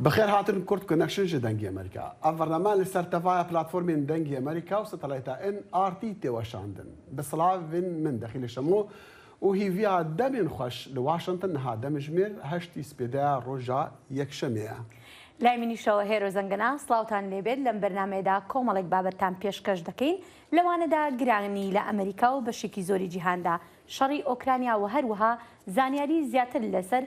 بخير هاتن كورت كونكشن جي دنجي امريكا البرنامج اللي سرتفاع بلاتفورم دنجي امريكا وستلايتا ان ار تي تي واشندن بصلافين من داخل الشمو وهي فيها دمين خوش لواشنطن هذا مجمير هشتي سبيدا رجاء يكشمية لای منیشەوە هێرۆ زەنگەنا سڵاوتان لێبێت لەم بەرنامەیەدا کۆمەڵێک بابەتتان پێشکەش دەکەین لەوانەدا گرانی لە ئەمریکا و بەشێکی زۆری جیهاندا شەڕی ئۆکرانیا و هەروەها زانیاری زیاتر لەسەر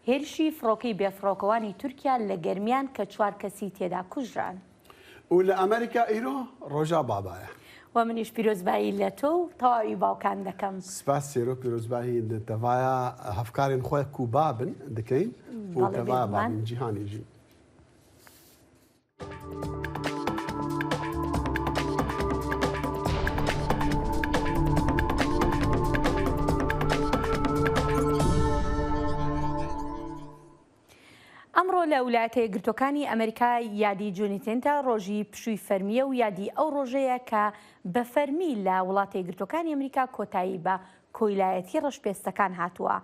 هێرشی فڕۆکەی بێفڕۆکەوانی تورکیا لە گەرمیان کە 4 کەسی تێدا کوژران و لە ئەمریکا ئیرۆ ڕۆژا بابایە و منیش پیرۆزبایی لە تۆ و تەواوی باوکان دەکەم سپاس سێرۆ پیرۆزبایی دەتەوایە هەفکارێن خۆی کوبابن دەکەین و تەوایە بابن جیهانیژی ئەمڕۆ لە ویلایەتە یەکگرتووەکانی ئەمریکا یادی جۆنیتێنتە ڕۆژی پشووی فەرمیە و یادی ئەو ڕۆژەیە کە بە فەرمی لە وڵاتە یەکگرتووەکانی ئەمریکا کۆتایی بە کۆیلایەتی ڕەشپێستەکان هاتووە.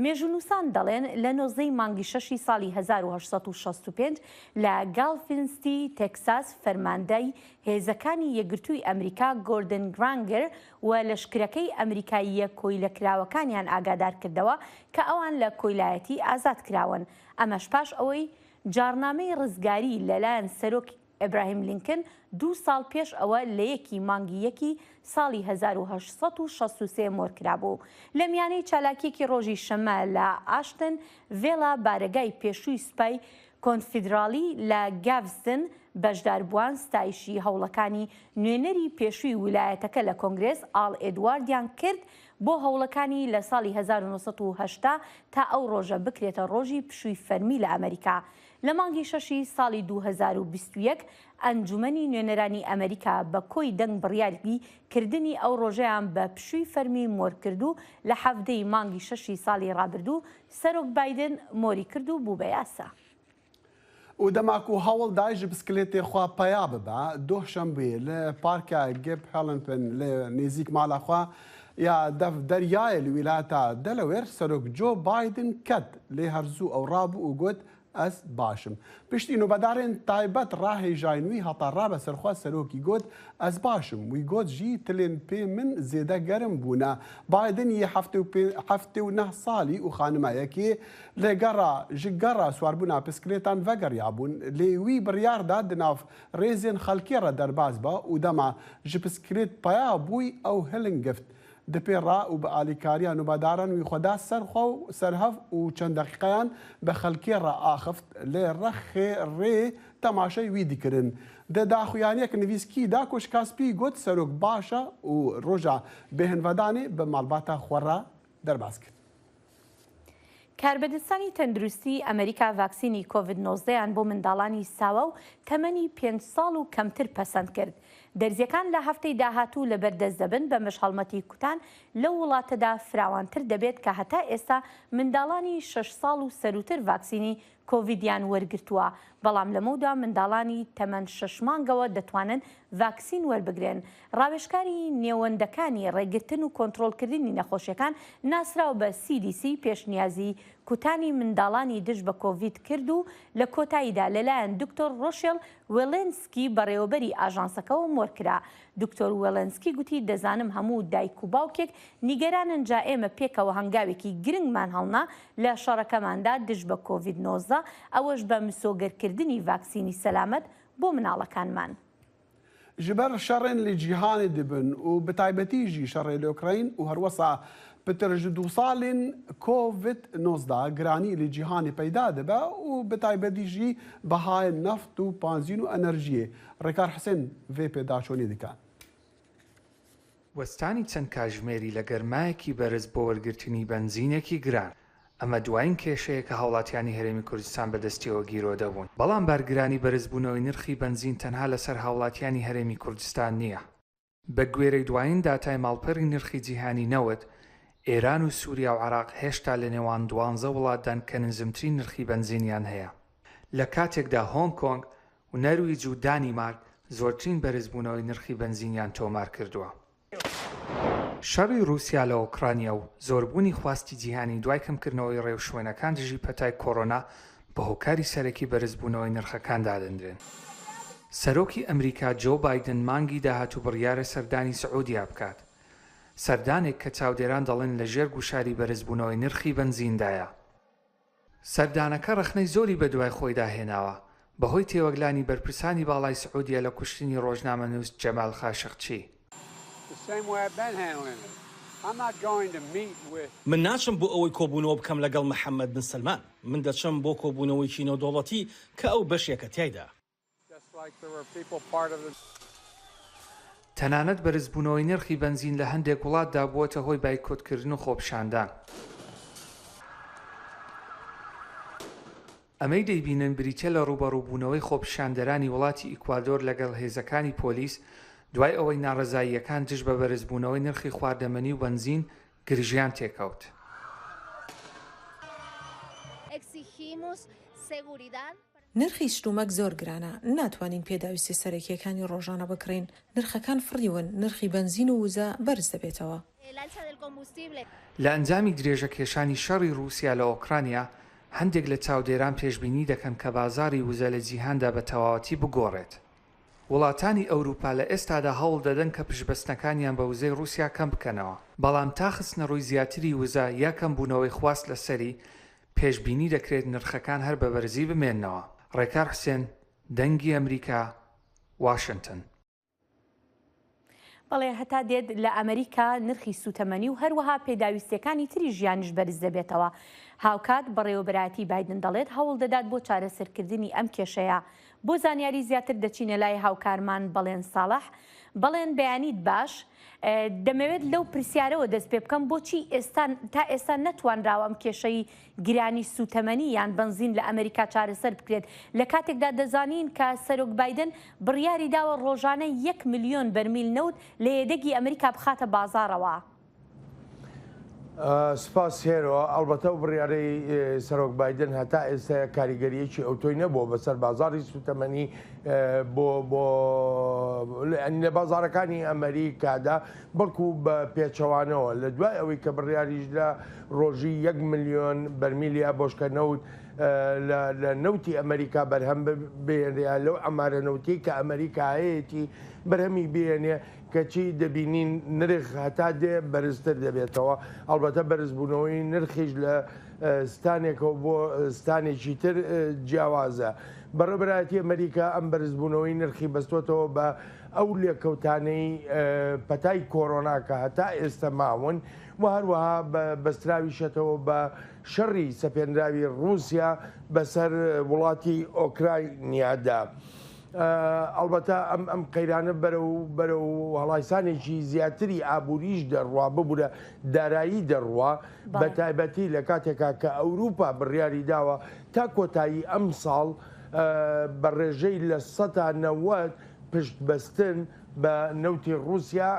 مێژونووسان دەڵێن لە نۆزەی مانگی 6 ساڵی 1965 لە گالفینستی تێکساس فەرماندەی هێزەکانی یەکگرتووی ئەمریکا گۆردن گرانگەر و لەشکرەکەی ئەمریکاییە کۆیلەکراوەکانیان ئاگادار کردەوە کە ئەوان لە کۆیلایەتی ئازاد کراون. ئەمەش پاش ئەوەی جارنامەی ڕزگاری لەلایەن سەرۆکی ئیبراهیم لینکن 2 ساڵ پێش ئەوە لە یەکی مانگی یەکی ساڵی 1963 مۆرکرابوو. لە میانەی چالاکیەکی ڕۆژی شەمە لە ئاشتن ڤێڵا بارەگای پێشووی سوپای کۆنفیدرالی لە گاڤستن بەشداربووان ستایشی هەوڵەکانی نوێنەری پێشووی ویلایەتەکە لە کۆنگرێس ئاڵ ئێدواردیان کرد بۆ هەوڵەکانی لە ساڵی 1970 تا ئەو ڕۆژە بکرێتە ڕۆژی پشووی فەرمی لە ئەمریکا. لە مانگی 6 ساڵی 2021 ئەنجومەنی نوێنەرانی ئەمریکا بە کۆی دەنگ بڕیاری کردنی ئەو ڕۆژەیان بە پشووی فەرمی مۆر کردو لە حەڤدەی مانگی 6 ساڵی ڕابردوو سەرۆک بایدن مۆری کردو بوو بە یاسا. و دەماکو هەوڵ دایژ بسکلێتێ خوا پیا ببە دۆشەمبێ لە پارکە گێب هەڵنپن لە نێزیک ماڵەخوا یا دەریایە لە ویلایەتە دەلەوێر سەرۆک جۆ بایدن کەت لێ هەرزوو ئەو ڕابوو و گوت ئەس باشم. پشتی نوبەدارێن تایبەت ڕاهێژاینوی هەتاڕا بە سەرخوا سەرۆکی گوت ئەس باشم وی گوت ژی تلێن پێ من زێدە گەرم بوونە. بایدن یە هەفتێ و نە ساڵی و خانمایەکی لێگەڕا ژ گەڕا سواربوونا پسکلێتان ڤەگەڕیابوون لێوی بڕیاردا دناو ڕێزێن خەڵکێڕە دەرباز بە و دەما ژ پسکلێت پیا بووی ئەو هەلنگفت. دپێڕا و بە ئالیکاریان و بەداران وی خۆدا سەرخوا و سەرهەف و چەند دەقیقەیان بە خەڵکێڕە ئاخفت لێ ڕەخێ ڕێ تەماشای وی دیکردن. دەداخویانیەک نویسکی دا کۆش کاسپی گوت سەرۆک باشە و ڕۆژە بێهنڤەدانێ بە ماڵباتە خۆڕا دەرباز کرد. کاربەدەستانی تەندروستی ئەمریکا ڤاکسینی کۆڤید-19یان بۆ منداڵانی ساوە و تەمەنی 5 ساڵ و کەمتر پەسەند کرد. دەرزیەکان لە هەفتەی داهاتوو لە بەردەست دەبن بە مەشهەڵمەتی کوتان لەو وڵاتەدا فراوانتر دەبێت کە هەتا ئێستا منداڵانی 6 ساڵ و سەروتر ڤاکسینی کۆڤیدیان وەرگرتووە. بەڵام لەمەودا منداڵانی تەمەن 6 مانگەوە دەتوانن ڤاکسین وەربگرێن. ڕاوێژکاری نێوەندەکانی ڕێگرتن و کۆنتڕۆڵکردنی نەخۆشیەکان ناسراو بە CDC پێشنیازی کوتانی منداڵانی دژ بە کۆڤید کرد و لە کۆتاییدا لەلایەن دکتۆر ڕۆشێل وێلێنسکی بەڕێوەبەری ئاژانسەکەەوە مۆرکرا. دکتۆر وێلێنسکی گوتی دەزانم هەموو دایک و باوکێک نیگەرانن جا ئێمە پێکەوە هەنگاوێکی گرنگمان هەڵنا لە شەڕەکەماندا دژ بە کۆڤید-19 ئەوەش بە مسۆگەرکردنی ڤاکسینی سەلامەت بۆ مناڵەکانمان. ژبەر شەڕێن لە جیهانی دەبن و بەتایبەتیژی شەڕێ لە ئۆکراین و هەروەسا پترژ 2 ساڵین کۆڤید-19 گرانی لە جیهانی پەیدا دەبە و بەتایبەتیژی بەهای نەفت و پانزین و ئەنەرژیە. ڕێکار حسێن vê پێداچۆنی دەکات. وەستانی چەند کاتژمێری لە گەرمایەکی بەرز بۆ وەرگرتنی بەنزینێکی گران. ئەمە دوایین کێشەیە کە هاوڵاتیانی هەرێمی کوردستان بەدەستیەوە گیرۆ دەبوون. بەڵام بارگرانی بەرزبوونەوەی نرخی بەنزین تەنها لەسەر هاوڵاتیانی هەرێمی کوردستان نییە. بە گوێرەی دوایین داتای ماڵپەڕی نرخی جیهانی نەوت، ئێران و سووریا و عێراق هێشتا لە نێوان 12 وڵاتدان کە نزمترین نرخی بەنزینیان هەیە. لە کاتێکدا هۆنگ کۆنگ و نەرویج و دانیمارک زۆرترین بەرزبوونەوەی نرخی بەنزینیان تۆمار کردووە. شەڕی رووسیا لە ئۆکرانیا و زۆربوونی خواستی جیهانی دوای کەمکردنەوەی ڕێوشوێنەکان دژی پەتای کۆڕۆنا بە هۆکاری سەرەکی بەرزبوونەوەی نرخەکان دادەندرێن. سەرۆکی ئەمریکا جۆ بایدن مانگی داهاتوو بڕیارە سەردانی سعودیا بکات. سەردانێک کە چاودێران دەڵێن لە ژێر گوشاری بەرزبوونەوەی نرخی بنزیندایە. سەردانەکە ڕخنەی زۆری بە دوای خۆی داهێناوە بەهۆی تێوەگلانی بەرپرسانی باڵای سعودیا لە کوشتنی ڕۆژنامەنووس جەمال خاشقچی. من ناچم بۆ ئەوەی کۆبوونەوە بکەم لەگەڵ محەممەد بن سلمان. من دەچم بۆ کۆبوونەوەی نێودوڵەتی کە ئەو بەشێکە تایدا. تەنانەت بەرزبوونەوەی نرخی بنزین لە هەندێک وڵاتدا بووەتە هۆی بایکۆتکردن و خۆپشاندان. ئەمەی دەیبینن بریتە لە ڕوبەڕووبوونەوەی خۆپشاندەرانی وڵاتی ئیکوادۆر لەگەڵ هێزەکانی پۆلیس دوای ئەوەی ناڕەزاییەکان دژ بە بەرزبوونەوەی نرخی خواردەمەنی و بنزین گرژیان تێکەوت. نرخی شتومەک زۆر گرانە، ناتوانین پێداویستی سەرەکیەکانی ڕۆژانە بکڕین. نرخەکان فڕیون، نرخی بنزین و وزە بەرز دەبێتەوە. لە ئەنجامی درێژەکێشانی شەڕی رووسیا لە ئۆکرانیا هەندێک لە چاودێران پێشبینی دەکەن کە بازاری وزە لە جیهاندا بە تەواوەتی بگۆڕێت. وڵاتانی ئەوروپا لە ئێستادا هەوڵ دەدەن کە پشبەستنەکانیان بە وزەی رووسیا کەم بکەنەوە، بەڵام تا خستنە ڕووی زیاتری وزە یا کەمبوونەوەی خواست لەسەری پێشبینی دەکرێت نرخەکان هەر بە بەرزی بمێننەوە. ڕێکار حوسێن، دەنگی ئەمریکا، واشنگتن. بەڵێ هەتا دێت لە ئەمریکا نرخی سوتەمەنی و هەروەها پێداویستەکانی تری ژیانیش بەرز دەبێتەوە. هاوکات بەڕێوەبەراتی بایدن دەڵێت هەوڵ دەدات بۆ چارەسەرکردنی ئەم کێشەیە. بۆ زانیاری زیاتر دەچینە لای هاوکارمان بەڵێن ساڵح. بەڵێن بەیانیت باش، دەمەوێت لەو پرسیارەوە دەست پێ بکەم بۆچی تا ئێستا نەتوانراوە ئەم کێشەی گرانی سوتەمەنی یان بنزین لە ئەمریکا چارەسەر بکرێت لە کاتێکدا دەزانین کە سەرۆک بایدن بڕیاری داوە ڕۆژانە 1 ملیۆن بەرمیل نەوت لە یێدەگی ئەمریکا بخاتە بازارەوە. سپاس هێرەوە. ئەڵبەتە و بڕیارەی سەرۆک بایدن هەتا ئێستا کاریگەریەکی ئەوتۆی نەبووە بەسەر بازاری سوتەمەنی بۆ لە بازارەکانی ئەمریکادا، بەڵکو بە پێچەوانەوە لە دوای ئەوەی کە بڕیاریش لە ڕۆژی 1 ملیۆن بەرمیلیا بۆشکە نەوت لە نەوتی ئەمریکا بەرهەم بێنێ لەو ئەمارە نەوتی کە ئەمریکا هەیەی بەرهەمی بێنێ کەچی دەبینین نرخ هەتا دێ بەرزتر دەبێتەوە. ئەڵبەتە بەرزبوونەوەی نرخیش لە ستانێکەوە بۆ ستانێکی تر جیاوازە. بەڕێوەبەرایەتی ئەمریکا ئەم بەرزبوونەوەی نرخی بەستۆتەوە بە ئەو لێکەوتانەی پەتای کۆڕۆنا کە هەتا ئێستا ماون و هەروەها بەستراویشەتەوە بە شەڕی سەپێنراوی رووسیا بەسەر وڵاتی ئۆکراینیادا. ئەڵبەتە ئەم قەیرانە بەرە و هەڵایسانێکی زیاتری ئابووریش دەڕوا ببوورە دارایی دەڕوا بە تایبەتی لە کاتێکا کە ئەوروپا بڕیاری داوە تا کۆتایی ئەم ساڵ بە ڕێژەی لە 90 پشت بەستن بە نەوتی رووسیا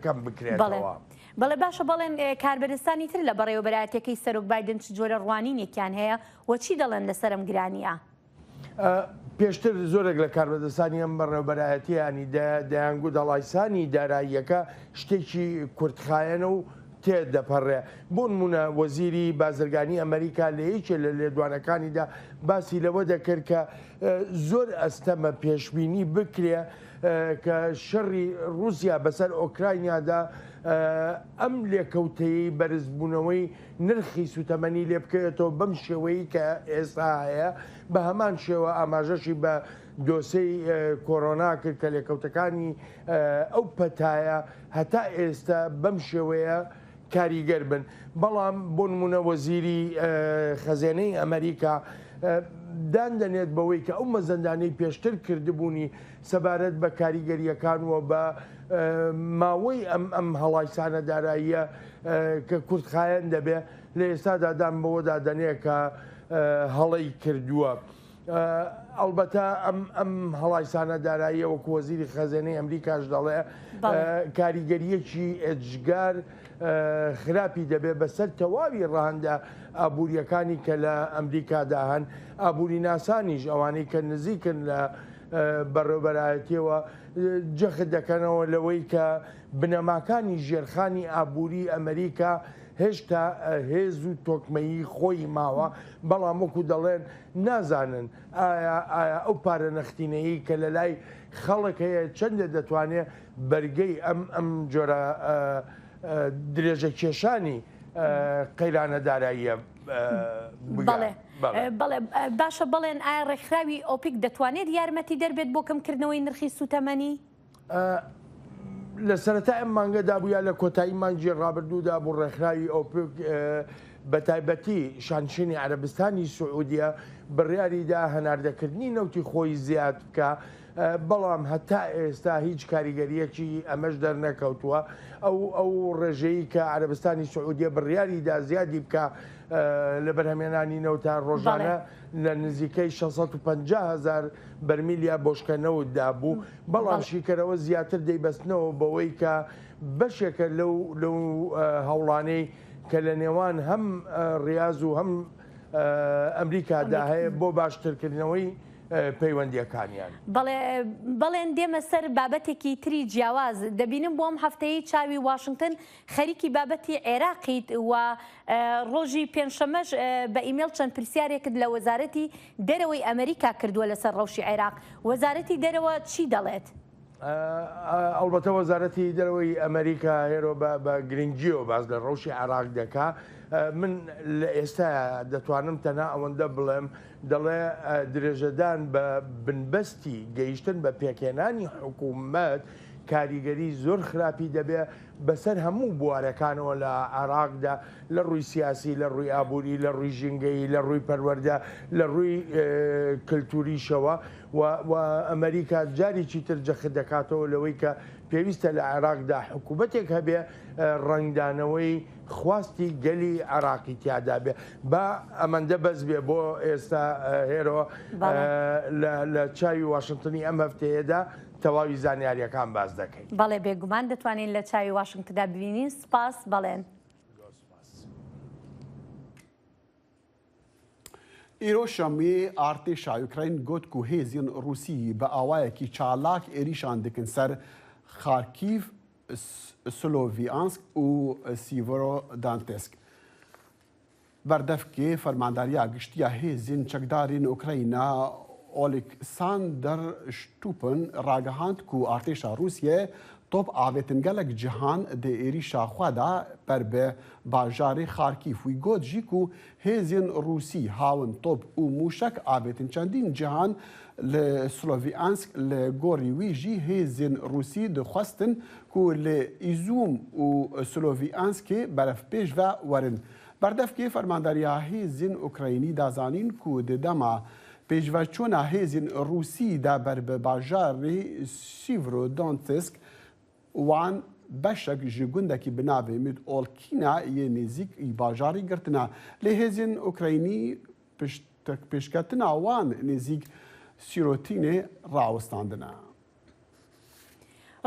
کەم بکرێتەوە. بەڵێ باشە بەڵێن کاربەرستانی تر لە بەڕێوەبەرایەتەکەی سەرۆک بایدن چ جۆرە ڕوانینێکیان هەیە و چی دەڵێن لەسەر ئەم گرانیە؟ پێشتر زۆرێک لە کاربەدەستانی ئەم بەڕێوەبەرایەتیانی دەیانگو دەڵایسانی داراییەکە شتێکی کورتخایەنە و تێدەپەڕێ. بۆ نمونە وەزیری بازرگانی ئەمریکا لە یەکێ لە لێدوانەکانیدا باسی لەوە دەکرد کە زۆر ئەستەمە پێشبینی بکرێ کە شەڕی رووسیا بەسەر ئۆکراینیادا ئەم لێکەوتەیەی بەرزبوونەوەی نرخی سوتەمەنی لێ بکەوێتەوە بەم شێوەیە کە ئێستا هەیە. بە هەمان شێوە ئاماژەشی بە دۆسەی کۆڕۆنا کرد کە لێکەوتەکانی ئەو پەتایە هەتا ئێستا بەم شێوەیە کاریگەر بن. بەڵام بۆ نمونە وەزیری خەزێنەی ئەمریکا دادەنێت بەوەی کە ئەو مەزەندانەی پێشتر کردبوونی سەبارەت بە کاریگەریەکانوە بە ماوەی ئەم هەڵایسانە داراییە کە کورتخایەن دەبێ لە ئێستادا دام بەوە دادەنێ کە هەڵەی کردووە. ئەلبەتە ئەم هەڵایسانە داراییە وەکو وەزیری خەزێنەی ئەمریکاش دەڵێ کاریگەریەکی ئێجگار خراپی دەبێت بەسەر تەواوی ڕەهەندە ئابوووریەکانی کە لە ئەمریکادا هەن. ئابووری ناسانیش ئەوانەی کە نزیکن لە بەڕێوەبەرایەتیەوە جەخت دەکەنەوە لەوەی کە بنەماکانی ژێرخانی ئابووری ئەمریکا هێشتا هێز و تۆکمەیی خۆی ماوە بەڵام وەکو دەڵێن نازانن ئایا ئەو پارە نەختینەیە کە لە لای خەڵک هەیە چەندە دەتوانێت بەرگەی ئەم جۆرە درێژە کێشانی قەیرانە داراییە بەڵێ باشە بڵێن ئایا ڕێکخراوی ئۆپیک دەتوانێت یارمەتی دەربێت بۆ کەمکردنەوەی نرخی سوتەمەنی؟ لە سەرەتا ئەم مانگەدا بووە لە کۆتایی مانگی ڕابردوودا بوو ڕێکخراوی ئۆپیک بە تایبەتی شانشینی عەرەبستانی سعودیە بڕیاریدا هەناردەکردنی نەوتی خۆی زیاد بکە بەڵام هەتا ئێستا هیچ کاریگەریەکی ئەمەش دەرنەکەوتووە ئەو ڕێژەیە کە عەرەبستانی سعودیە بڕیاریدا زیادی بکە لە بەرهەمێنانی نەوتان ڕۆژانە لە نزیکەی 650,000 بەرمیلیا بۆشکەنەوەدا بوو بەڵام شیکەرەوە زیاتر دەیبەستنەوە بەوەی کە بەشێکە لەو هەوڵانەی کە لە نێوان هەم ڕاز و هەم ئەمریکادا هەیە بۆ باشترکردنەوەی پەیوەندیەکانیان بەڵێن دێمە سەر بابەتێکی تری جیاواز دەبینم بۆم هەفتەیە چاوی واشنگتن خەریکی بابەتی عێراقیت و ڕۆژی پێنجشەمەش بە ئیمێل چەند پرسیارێکت لە وەزارەتی دەرەوەی ئەمریکا کردووە لەسەر ڕەوشی عێراق وەزارەتی دەرەوە چی دەڵێت؟ ئەڵبەتە وەزارەتی دەرەوەی ئەمریکا هێرۆ بە گرنگجیەوە باز لە ڕەوشی عێراق دەکا من لە ئێستا دەتوانم تەنها ئەوەندە بڵێم دەڵێ درێژەدان بە بنبەستی گەیشتن بە پێکێنانی حکوومەت کاریگەری زۆر خراپی دەبێ بەسەر هەموو بوارەکانەوە لە عێراقدا لە ڕووی سیاسی لە ڕووی ئابووری لە ڕووی ژینگەی لە ڕووی پەروەردە لە ڕووی کللتوریشەوە و ئەمریکا جارێکی تر جەخت دەکاتەوە لەوەی کە پێویستە لە عێراقدا حکوومەتێک هەبێ ڕنگدانەوەی خواستی گەلی عێراقی تیادا بێ با ئەمەندە بەس بێ بۆ ئێستا هێرۆ لە چاوی واشنگتنی ئەم هەفتەیەدا تەواوی زانیاریەکان باز دەکەین. بەڵێ بێگومان دەتوانین لە چاوی واشنگتندا ببینین. سپاس بەڵێن. ئیرۆ شەمێ ئارتێشا یوکراین گوت و هێزیان رووسی بە ئاوایەکی چالاک عێریشان دکن سەر خارکیڤ سلۆڤیانسک و سیڤۆرۆدانتسک. بەردەفکێ فەرمانداریە گشتیە هێزین چەکدارین ئوکراینە ئۆلێکساندەر شتوپن ڕاگەهاند و ئارتێشا رووسیە تۆپ ئاوێتنگەلێک جیهان دە عێریشا خوادا پەر بە باژارێ خارکیڤ وی گوت ژیک و هێزین رووسی هاون تۆپ و موشک ئاوێتن چەندین جیهان لە سلۆڤیانسک لە گۆڕی ویژی هێزین رووسی دەخواستن و لە ئیزوم و سلۆڤیانسکێ بەرەف پێشڤە وەرن. بەردەفکێ فەرمانداریە هێزین ئوکراینی دازانین و دەدەما پێشڤەچوونە هێزین رووسیدا بەر بە باژارێ سیڤۆرۆدانتسک وان بەشێک ji gundekî bi navê Mid-Olkîna yê nêzik bajarî girtina lê hêzên Ukraynî pêşketina wan nêzik Sîrotînê rawestandine.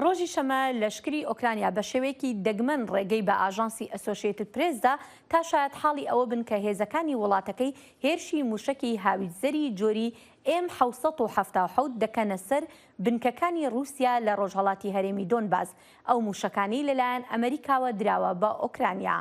ڕۆژی شەمە لەشکری ئۆکرانیا بە شێوەیەکی دەگمەن ڕێگەی بە ئاژانسی ئەسۆشیێتد پرێسدا تا شاید حاڵی ئەوە بن کە هێزەکانی وڵاتەکەی هێرشی موشکی هاویتزەری جۆری M777 دەکەنە سەر بنکەکانی رووسیا لە ڕۆژهەڵاتی هەرێمی دۆنباس ئەو موشەکانی لەلایەن ئەمریکاوە دراوە بە ئۆکرانیا.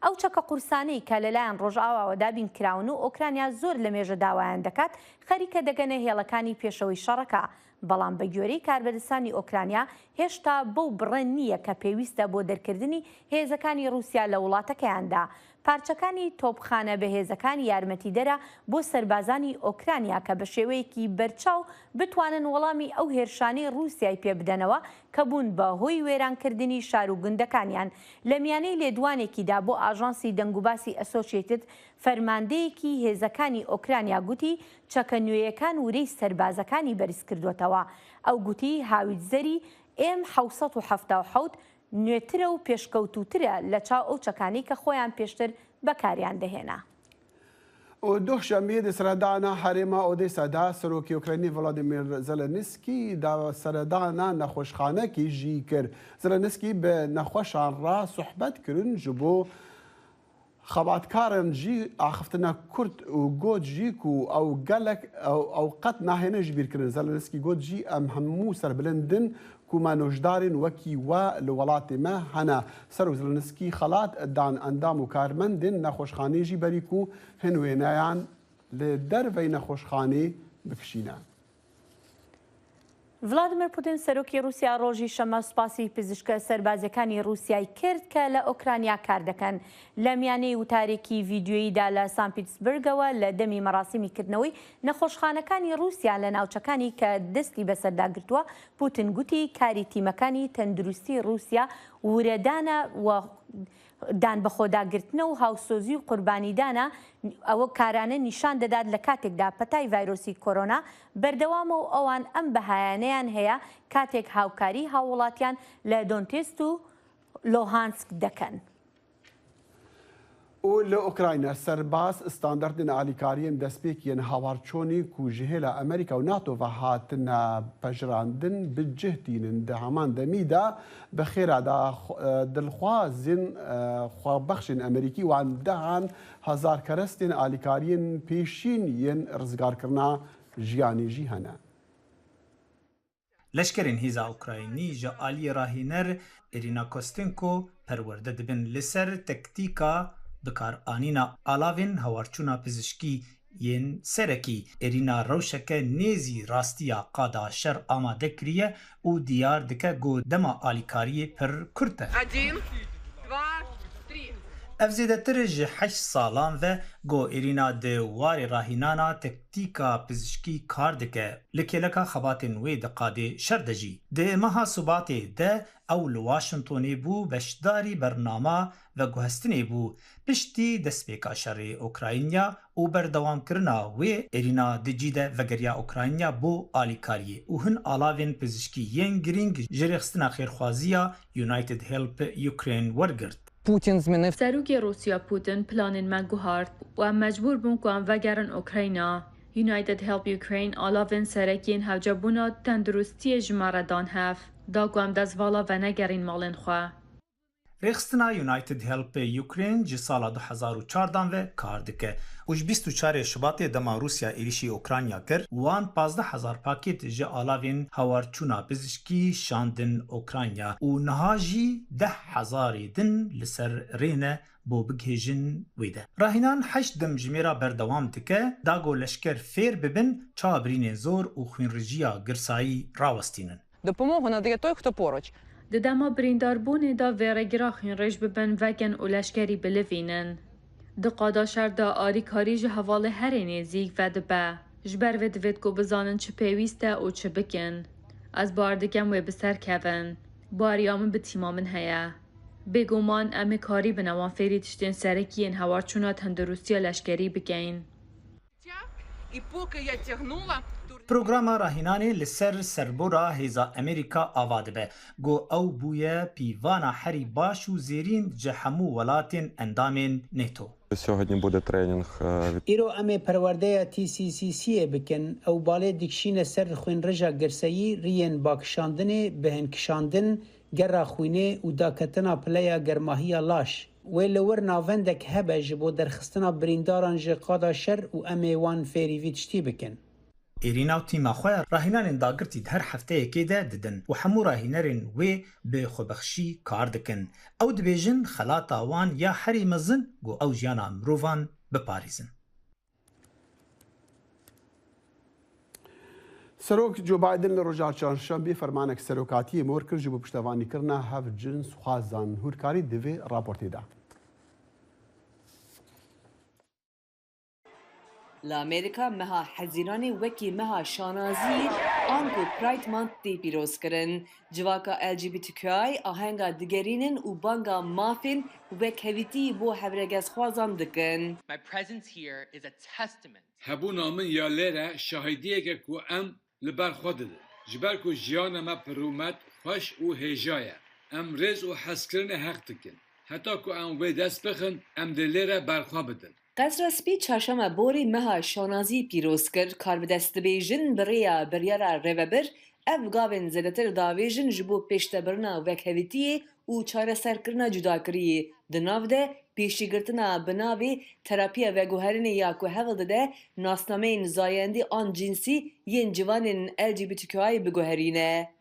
ئەو چەکە قورسانەی کە لەلایەن ڕۆژئاواوە دابین کراون و ئۆکرانیا زۆر لە مێژە داوایان دەکات خەریکە دەگەنە هێڵەکانی پێشەوەی شەڕەکە. بەڵام بە گوێرەی کاربەدەستانی ئۆکرانیا هێشتا بەو بڕێن نییە کە پێویستە بۆ دەرکردنی هێزەکانی رووسیا لە وڵاتەکەیاندا. پارچەکانی تۆپخانە بەهێزەکانی یارمەتیدەرە بۆ سەربازانی ئۆکرانیا کە بە شێوەیەکی بەرچاو بتوانن وەڵامی ئەو هێرشانەی رووسیای پێ بدەنەوە کە بوون بە هۆی وێرانکردنی شار و گوندەکانیان. لە میانەی لێدوانێکیدا بۆ ئاژانسی دەنگوباسی ئەسۆشیێتد فەرماندەیەکی هێزەکانی ئۆکرانیا گوتی چەکە نوێیەکان ورەی سەربازەکانی بەرز کردوێتەوە. ئەو گوتی هاویتزەری M777 نوێترە و پێشکەوتوترە لە چاو ئەو چەکانی کە خۆیان پێشتر بەکاریان دەهێنا. دوشەمێ سەردانا هەرێما ئۆدێسادا سەرۆکی ئۆکراینی ڤڵادیمیر زەلەنسکی دا سەردانا نەخۆشخانەکی ژی کرد. زەلەنسکی بە نەخۆشان ڕا سوحبەت کردن ji بۆ خەباتکارن جی ئاخفتنە کورد و گۆت ژیک و ئەو گەلک ئەو قەت ناهێنەش بیرکردن زەلەنسکی گۆت جی ئەم هەموو سەربلندن کومانۆژدارین وەکی وە لە وڵاتی مە هەنا سەر و زەلەنسکی خەڵات دان ئەندام و کارمەندن نەخۆشخانەیەژی بەریک و هێن وێنایان لە دەرڤەی نەخۆشخانەی بکشینە. ڤڵادیمیر پوتین سەرۆکی رووسیا ڕۆژی شەمە سوپاسی پزیشکە سەربازەکانی رووسیای کرد کە لە ئۆکرانیا کار دەکەن. لە میانەی وتارێکی ڤیدیۆییدا لە سان پیتسبرگەوە لە دەمی مەراسیمیکردنەوەی نەخۆشخانەکانی رووسیا لە ناوچەکانی کە دەستی بەسەرداگرتووە، پوتین گوتی کاری تیمەکانی تەندروستی رووسیا ورەدانە و دان بەخۆداگرتنە و هاوسۆزی و قوربانیدانە. ئەوە کارانە نیشان دەدات لە کاتێکدا پەتای ڤایرۆسی کۆرۆنا بەردەوامە و ئەوان ئەم بەهایانەیان هەیە کاتێک هاوکاری هاوڵاتیان لە دۆنتێست و لۆهانسک دەکەن. و لە ئۆکراینە سەرباز ستانداردن ئالیکاریên destpêkiyên hawarçonî ku ji hêla Amerîka û NATO ve hatine pejirandin bi cih tînin di heman demî de bi xêra da dilxwazên xwebexşên Amerîkî wan dehan hezarkerestên alîkariyên pêşîn yên rizgarkirina jiyanê jî hene. Leşkerên hêza Ukraynî ji aliyê rahîner Irina Kostenko perwerde dibin li ser tektîka bikaranîna alavên hawarçûna pizîşkî yên serekî. Irina rewşeke nêzî rastiya qada şer amade kiriye û diyar dike got dema alîkariyê pir kurt e. Ev zêdetir ji 8 salan ve got Irina di warê rahînana tektîka pizîşkî kar dike. Li kêleka xebatên wê di qadê şer de jî. Di meha Subatê de ew li Washingtonê bû beşdarî bernama ve guhestinê bû piştî destpêka şerê Ukrayna û berdewamkirina wê. Irina di cî de vegeriya Ukrayna bo alîkariyê û hin alavên pizîşkî yên giring ji rêxistina xêrxwaziya United Help Ukraine wergirt. Serokê Rûsya Putin planên me guhart û em mecbûr bûn ku em vegerin Ukrayna. United Help Ukraine alavên serekiyên hevcebûna tenduristiyê ji me re dan hev, da ku em dezvala venegerîn malên xwe. Rêxistina United Help Ukraine ji sala 2014 ve kar dike û ji 24 Şubatê dema Rûsya êrişî Ukrayna kir, wan 15,000 pakêt ji alavên hawarçûna pizîşkî şandin Ukrayna û niha jî 10,000 din li ser rêne bo bigihêjin wê de. Rahînan 8 dim ji mêra berdewam dike, da got leşker fêr bibin çavbirînên zor û xwînrijiya girsayî rawestînin. Допомогу надає той, хто поруч. Di dema birîndarbûnê de vêregira xwînrêj bibin vekin û leşkerî bilivînin. Di qadaşer de alîkarî ji hevalê herê nêzik ve dibe. Ji ber vê divêt ku bizanin çi pêwîst e û çi bikin. Ez bar dikem wê bi ser kevin. Bariya min bi tîma min heye. Bêguman em ê karî bin ewan fêrî tiştên serekiyên hewarçûna tendurustiya leşkerî bikin. Programa rahînanê li ser serbora hêza Amerîka ava dibe. Got ew bûye pîvana herî baş û zêrîn ji hemû welatên endamên NATO. Сьогодні буде тренінг. Îro em ê perwerdeya TCCC'yê bikin, ew balê dikişîne ser xwînrêja girseyî riyên bakişandinê, bihênkişandin, gera xwînê û daketina pileya germahiya laş. Wê li wir navendek hebe ji bo derxistina birîndaran ji qada şer û em ê wan fêrî vî tiştî bikin. Irina û tîma xwe rahînanên dagirtî her hefteyekê de didin û hemû rahînerên wê bi xwebexşî kar dikin. Ew dibêjin xelata wan ya herî mezin got ew jiyana mirovan biparîzin. Serok Joe Biden li roja çarşembê fermanek serokatiyê mor kir ji bo piştevanîkirina hev cins xwazan hûrkarî divê raportê da. Li Amerîka meha hezîranê wekî meha şanazî an ku Pride Month tê pîrozkirin. Civaka LGBTQI ahenga digerînin û banga mafên wekhevîtî bo hevregezxwazan dikin. My presence here is a testament. Hebûna min ya lêre şahîdiyeke ku em li ber xwe didin. Ji ber ku jiyana me pirûmet, xweş û hêja ye. Em rêz û hezkirinê heq dikin. Heta ku em wê dest bixin, em dê lêre berxwe bidin. Qesra Spî çarşema borî meha şanazî pîroz kir, kar bi dest dibêjin bi rêya biryara rêvebir, ev gavên zêdetir davêjin ji bo pêştebirina wekhevîtiyê û çareserkirina cudakiriyê. Di nav de پێشیگرتنا بناوی تراپیە veguherînê ya ku hewl dide nasnameyên zayendî an cinsî yên civanên LGBTQI biguherîne.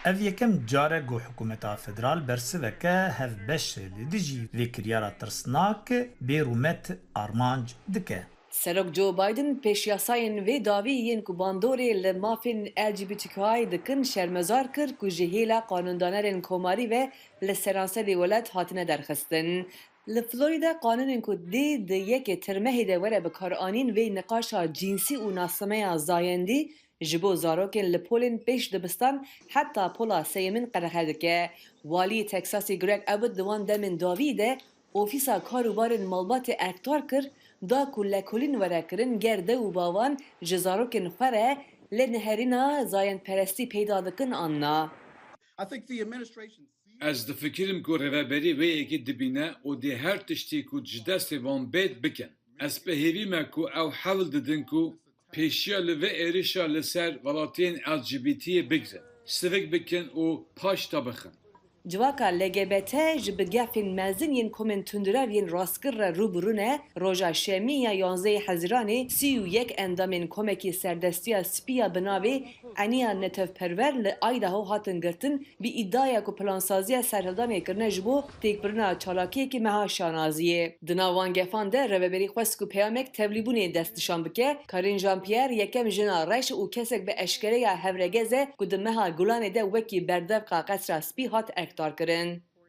Ev yekem care got hikûmeta federal bersiveke hevbeş li dijî vê kiryara tirsnak bêrûmet armanc dike. Serok Joe Biden pêşyasayên vê davî yên ku bandorê li mafên LGBTQI dikin şermezar kir ku ji hêla qanûndanerên komarî ve li seranserê welat hatine derxistin. Li Florîda qanûnên ku dê di yekê tirmehê de were bikaranîn vê niqaşa cinsî û nasnameya zayendî ji bo zarokên li polên pêş dibistan heta pola sêyemîn qerehe dike. Waliyê Texasê Greg Abbott di wan demên davî de ofîsa karûbarên malbatê erkdar kir da ku lekolîn were kirin ger de û bavan ji zarokên xwe re lê neherîna zayendperestî peyda dikin anna. Ez difikirim ku rêveberî wê yekê dibîne û dê her tiştî ku ji destê wan bêt bikin. Ez pehêvîme ku ew hewl didin ku pêşiya li vê êrişa li ser welatiyên LGBT'yê bigirin, sivik bikin û paş dabixin. Civaka LGBT ji bi gefên mezin yên komên tundirev yên rastkir re rûbirû ne, roja şemî ya 11 Hezîranê 31 endamên komekî serdestiya spiya bi navê Eniya Netevperwer li Idaho hatin girtin bi îddiaya ku plansaziya serhildanê kirine ji bo têkbirina çalakiyekî meha şanaziyê. Di nav wan gefan de rêveberî xwest ku peyamek tevlîbûnê dest nişan bike, Karine Jean-Pierre yekem jina reş û kesek bi eşkereya hevregez e ku di meha Gulanê de wekî berdevqa qesra spî hat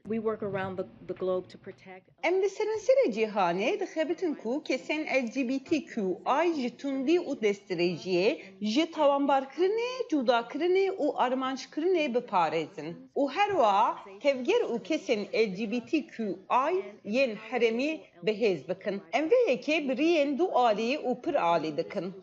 We work around the globe to protect. Em li seranserê cîhanê dixebitin ku kesên LGBTQI ji tundî û destirêjiyê, ji tawanbarkirinê, cudakirinê û armançkirinê biparêzin. û her wiha tevger û kesên LGBTQI yên herêmî bihêz bikin. Em vê yekê biriyên du alî û pir alî dikin.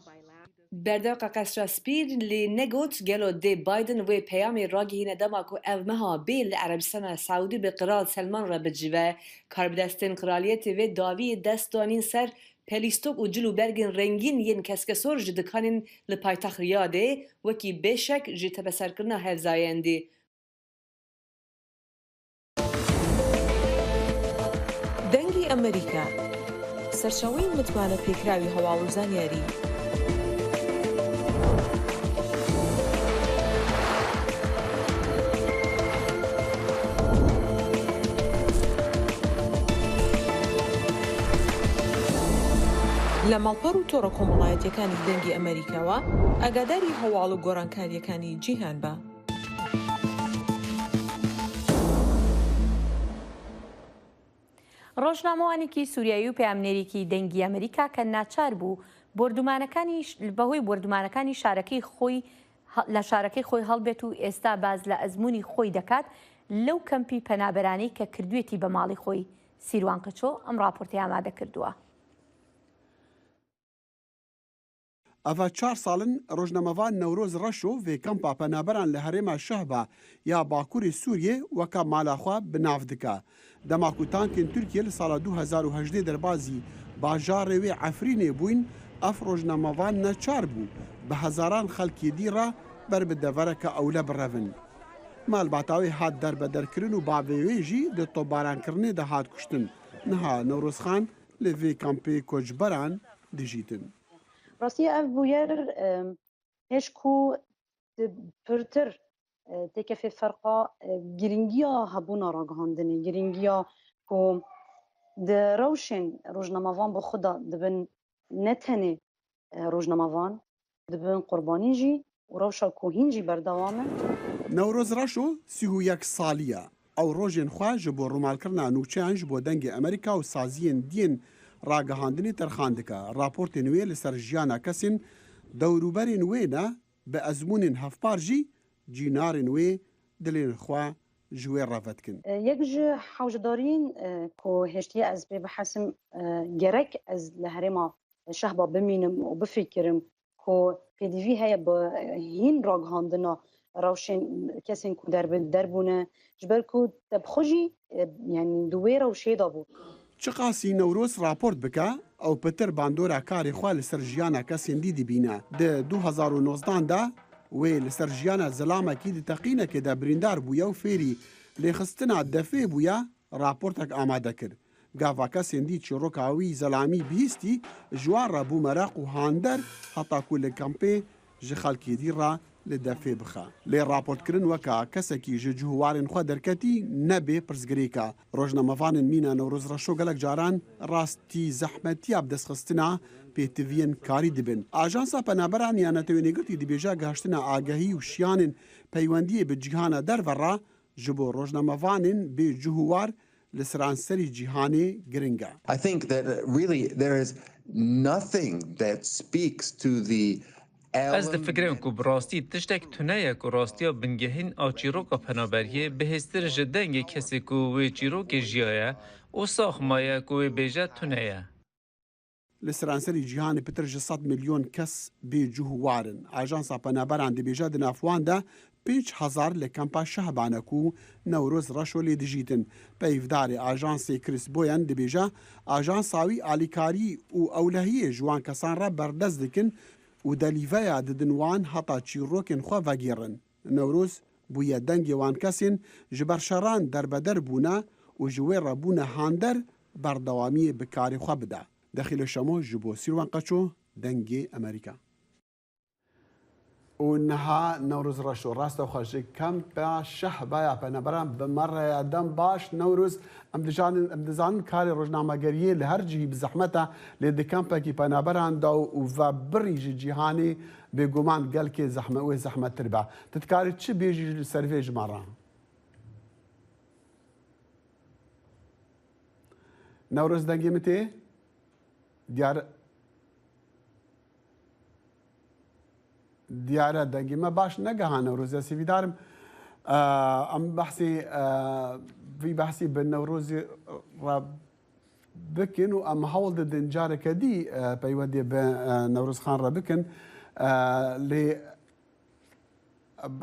Berdevqa qesra spîr lê negot gelo dê Biden wê peyamê ragihîne dema ku ev meha bê li Erebistana Saûdî bi Kral Selman re bicive. Karbidestên kraliyetê vê daviyê dest danîn ser pelîstok û cil û bergên rengîn yên keskesor ji dikanên li paytext Riyadê wekî bêşek ji tebeserkirina hevzayendî. دەنگی ئەمریکا سەرچاوەی متمانە پێکراوی هەواڵ و زانیاری لە ماڵپەڕ و تۆڕە کۆمەڵایەتیەکانی دەنگی ئەمریکاوە ئاگاداری هەواڵ و گۆڕانکاریەکانی جیهان بە. ڕۆژنامەوانێکی سووریایی و پەیامنێرێکی دەنگی ئەمریکا کە ناچار بوو بەهۆی بردومانەکانی شارەکەی خۆی لە شارەکەی خۆی هەڵبێت و ئێستا باز لە ئەزمموی خۆی دەکات لەو کەمپی پەنابەرانەی کە کردوێتی بە ماڵی خۆی. سیروان قچۆ ئەم راپۆرتی ئامادە کردووە. ئەڤە 4 ساڵن ڕۆژنەمەڤان نەورۆز ڕەش و vê کەمپا پەنابەران لە هەرێما شەهبە یا باکووری سووریێ وەکە مالاخوا بناف دکە. دەما ku tankên Tirkiye li sala 2018 derbazî bajarê wê Efrînê bûyn, ev rojnamevan neçar bû bi hezaran xelkê dî re ber bi devereke ewle birevin. Malbata wê hat derbederkirin û bavê wê jî di tobarankirinê de hat kuştin. Niha Newrozxan li vê kampê koçberan dijîtin. Rasiye ev bûyer hêj ku pirtir têkefê ferqa giringiya hebûna ragihandinê, giringiya ku di rewşên rojnamevan bi xwe de dibin ne tenê rojnamevan, dibin qurbanî jî û rewşa ku hîn jî berdewam e. Newroz Reşo 31 salî ye. Ew rojên xwe ji bo rûmalkirina nûçeyan ji bo dengê Amerîka û saziyên diyên ragihandinê terxan dike. Raportên wê li ser jiyana kesên dewrûberên wê ne bi ezmûnên hevpar jî cînarên wê dilên xwe ji wê revetkin. Yek ji hewjdarîn ku hêştiye ez pê bihesim gerek ez li herêma şehba bimînim û bifikirim ku pêdivî heye bi hîn ragihandina rewşên kesên ku derbûne ji ber ku te bi xwe jî yanî di wê rewşê de bû. Çi qasî Newroz raport bike ew pitir bandora karê xwe li ser jiyana kesên dî dibîne. Di 2019 de wê li ser jiyana zilamekî di teqînekê de birîndar bûye û fêrî lêxistina defê bûye راپۆرتێک ئامادە کرد گاڤاکە سێندی چیرۆکاوی زەلامی بیستی ژوان ڕەبوو مەراق و هاندەر هەتاکو لە کەمپێ ji xelkê dî ra li defê bixe. Lê raportkirin weka kesekî ji cihwarên xwe derketî nebê pirsgirêka. Rojnamevanên mîna Newroz reşo gelek caran rastî zehmetiya bi destxistina pêtiviyên karî dibin. Ajansa Penaberan ya Netewênêgirtî dibêje gihiştina agehî û şiyanên peywendiyê bi cîhana derve re ji bo rojnamevanên bê cihwar li seranserî cîhanê giring e. I think that really there is nothing that speaks to the Ez difikirim ku bi rastî tiştek tuneye ku rastiya bingehîn a çîroka penaberiyê bihêztir ji dengê kesê ku wê çîrokê jiyaye û saxmaye ku wê bêje tuneye. Li seranserî cîhanê pitir ji 100 milyon kes bê cihwarin. Ajansa Penaberan dibêje di navwan de 5,000 li kempa şehbane ku Newroz reşo lê dijîtin. Peyvdarê ajansê Chris Boyan dibêje ajansa wî alîkarî û ewlehiyê ji wan kesan re berdest dikin û delîveya didin wan heta çîrokên xwe vegêrin. Newroz bûye dengê wan kesên ji ber şeran derbeder bûne û ji wê re bûne hander berdewamiyê bi karê xwe bide. Dexîle Şemo ji bo Sîrwan Qeço dengê Amerîka. û niha Newroz reşo rastexwe ji kempa şehbaya Penaberan bi mereya dem baş Newroz em dizanin karê rojnamegeriyê li her cihî bi zehmeta lê di kempekî Penaberan da û vebirî ji cîhanê bêguman gelkê wê zehmettir be. Tu dikarî çi bêjî li ser vê ji me re? Newroz dengê min tê? دیارە دەنگی me baş negeha Newrozê sîvîdarim em behsê vî behsî bi Newrozê re bikin û em hewl didin careke dî peywendê bi Newrozxan re bikin lê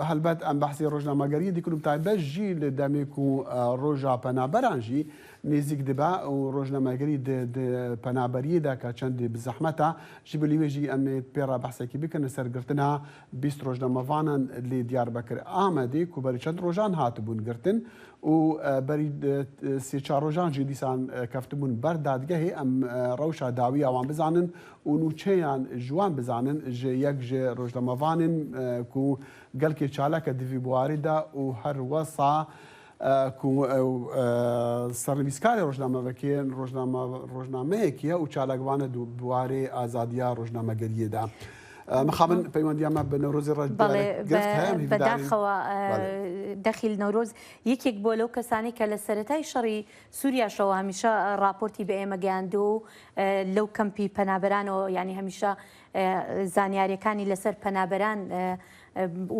helbet em behsê rojnamegeriyê dikin û taybet jî li demê ku roja Penaberan jî nêzik dibe û rojnamegerî di penaberiyê de ka çendê bi zehmeta ji bilî wê jî em ê pêra behsekî bikin li ser girtina 20 rojnamevanan lê Diyarbekir Amedê ku berî çend rojan hatibûn girtin û berî sê çar rojan jî dîsan keftibûn ber dadgehê em rewşa dawiya wan bizanin û nûçeyan ji wan bizanin ji yek ji rojnamevanên ku gelkê çaleke divî buwarî de û her wesa ku servîskarê rojnamevekê rojnameyekî ye û çalakvane buwarê azadiya rojnamegeriyê de. مخابن پەیوەندیان me bi Newrozê re بەداخەوە دەخیل نەورۆز یەکێک بۆ لەو کەسانی کە لە سەرەتای شەڕی سووریاشەوە هەمیشە راپۆرتی بە ئێمە گەیاندو و لەو کەمپی پەنابەرانەوە ینی هەمیشە زانیاریەکانی لەسەر پەنابەران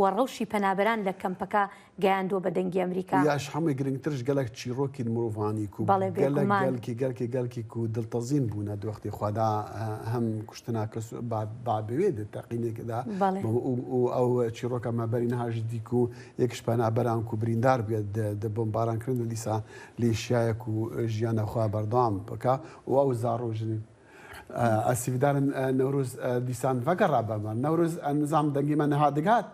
وەڕەوشی پەنابەران لە کەمپەکە گەیاندووە بە دەنگی ئەمریکا یاش هەمووی گرنگترش گەلک چیرۆکی مرۆڤانی و گەلکی و دڵتەزین بوونە دووەختی خوادا هەم کوشتنا کەس بابوێ تەقینێکدا و ئەو چیرۆکە مەبەری نەهاژ دیک و یەکش پەنابەران و بریندار بێت دە بۆمبارانکردن و دیسا لێشایەک و ژیانەخوا بەردەوام بکە و ئەو زاڕۆژنی ئەسیدارن Newroz دیسان vegera beme Newroz nizam dengê me niha digat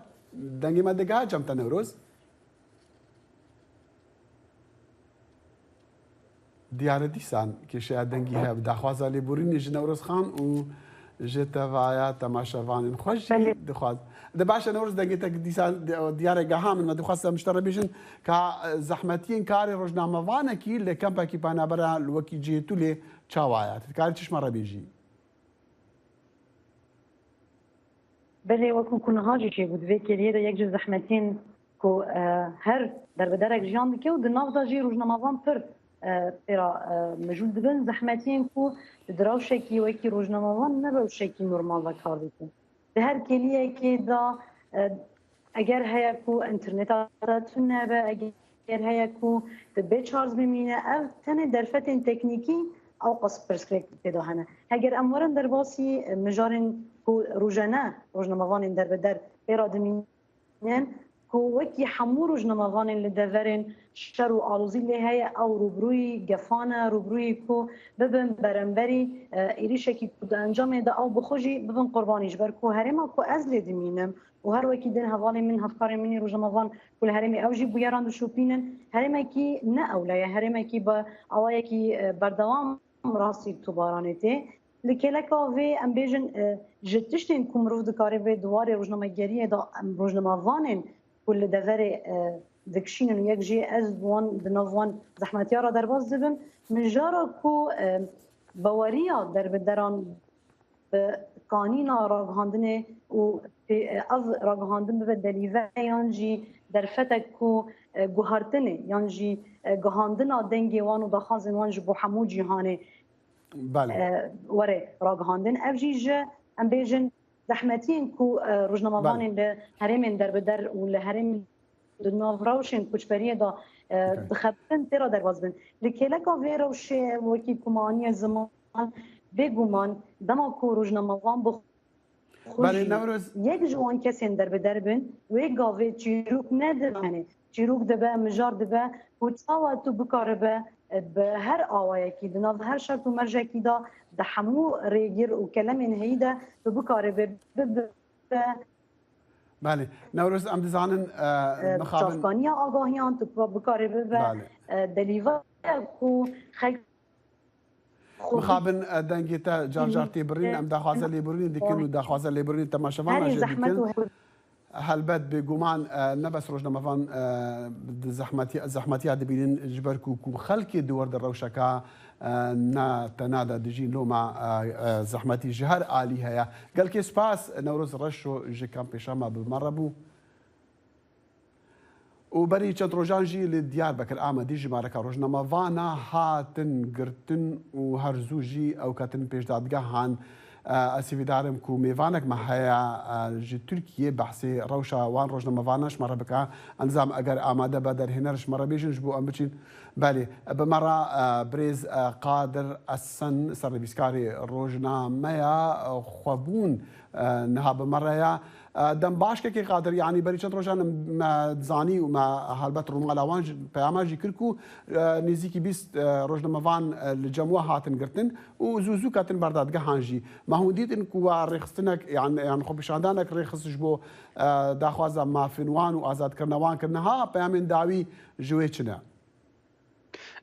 dengê me digat cem te Newroz diyarê dîsan kêşeya dengî heye bi daxwaza lêborînê ji Newrozxan û ji tevaya temaşevanên xwe jî dixwaz di baş e Newroz dengê te dîsan diyarê geha min me dixwast em ji te re bêjin ka zehmetiyên karê rojnamevanekî li kempekî penabera li wekî cêtûlê çawaye dikarî çişma re bêjî بله وەکو کوونەهاجی چێ بوو divê kêriyê de yek ji zehmetên ku her derbederek jiyan dike û di nav da jî rojnamevan pir pêra mijûl dibin zehmetiyên ku di dirawşekî wekî rojnamevan ne rewşekî normal ve kar dikin di her keliyekê da eger heye ku interneta tune be eger heye ku di bêçarz bimîne ev tenê derfetên teknîkî ew qas pirsgirêk pêda hene heger em werin derbasî mijarên ku rojane rojnamevanên derbeder pêra dimînin وەکی هەموو ڕۆژنەمەڤانên li deverên şer û alozî lê heye ew rûbrûyî gefane rûbrûyî ku bibin beremberî êrişekî ku di encamê de ew bixwe jî bibin qurbanî ji ber ku herêma ku ez lê dimînim û her wekî din hevalên min hevkarên min rojnamevan ku li herêmê ew jî bûyeran dişopînin herêmekî ne ewle ye herêmekî bi awayekî berdewam rastî tûbaranê tê li kêleka vê em bêjin ji tiştên ku mirov dikare vê diwarê rojnamegeriyê de rojnamevanên ku li deverê dikişînin û yek jê ez wan di nav wan zehmetiyara derbas dibim min jara ku baweriya derbideran bi kanîna ragihandinê û ev ragihandin bibe delîve yan jî derfetek ku guhartinê yan jî gihandina dengê wan û daxwazên wan ji bo hemû cîhanê were ragihandin ev jî ji em bêjin zehmetiyên ku rojnamevanên li herêmên derbider û li herêmên di nav rewşên koçberiyê de dixebin têra derbas bin li kêleka vê rewşê wekî ku maniye ziman bêguman dema ku rojnamevan bi yek ji wan kesên derbider bin wê gavê çîrok nedibane çîrok dibe mijar dibe ku çawa tu bikaribe bi her awayekî di nav her şert û mercekî de di hemû rêgir û kelemên heyî de tu bikaribe bibe بله نوروز ام دزانن مخابن چافکانیا آگاهیان تو بکاره به دلیوا کو خک مخابن دنگیتا جار جار تیبرین ام دخوازه لیبرین دیکن و دخوازه لیبرین تماشاوان دیکن هلبت بگومان نبس روزنامه‌وان زحمتی دبیرین جبر کو خلکی دور در روشکا نا تنادا دجین لوما زحمتی جهر عالی هيا قال كي سباس نوروز رشو جي كان بيشاما بمربو وبري چند روجان جي لديار بكر اما دي جماركا روزنامه‌وانا هاتن قرتن وهرزو جي او كاتن بيش دادگاهان اسیویدارم کو میوانک محیا جی ترکیه بحثی روشا وان روزنامه‌وانش مره بکا انظام اگر آماده به در هنرش مره بیشن جبو ام بچین بله بمره بریز قادر السن سرویسکاری روزنامه خوابون نها بمره یا دم باش که قادر یعنی بری چند روزان زانی و ما هلبت رومالوان پیامه جی کرکو نزیکی 20 روزنامه‌وان لجموع هاتن گرتن و زوزو کاتن بردادگاه هانجی ما هو دید ان کو رخصتنک يعني خو بشاندانک رخصش بو داخوازه مافنوان و آزاد کرنوان کرنها پیامین داوی جوی چنه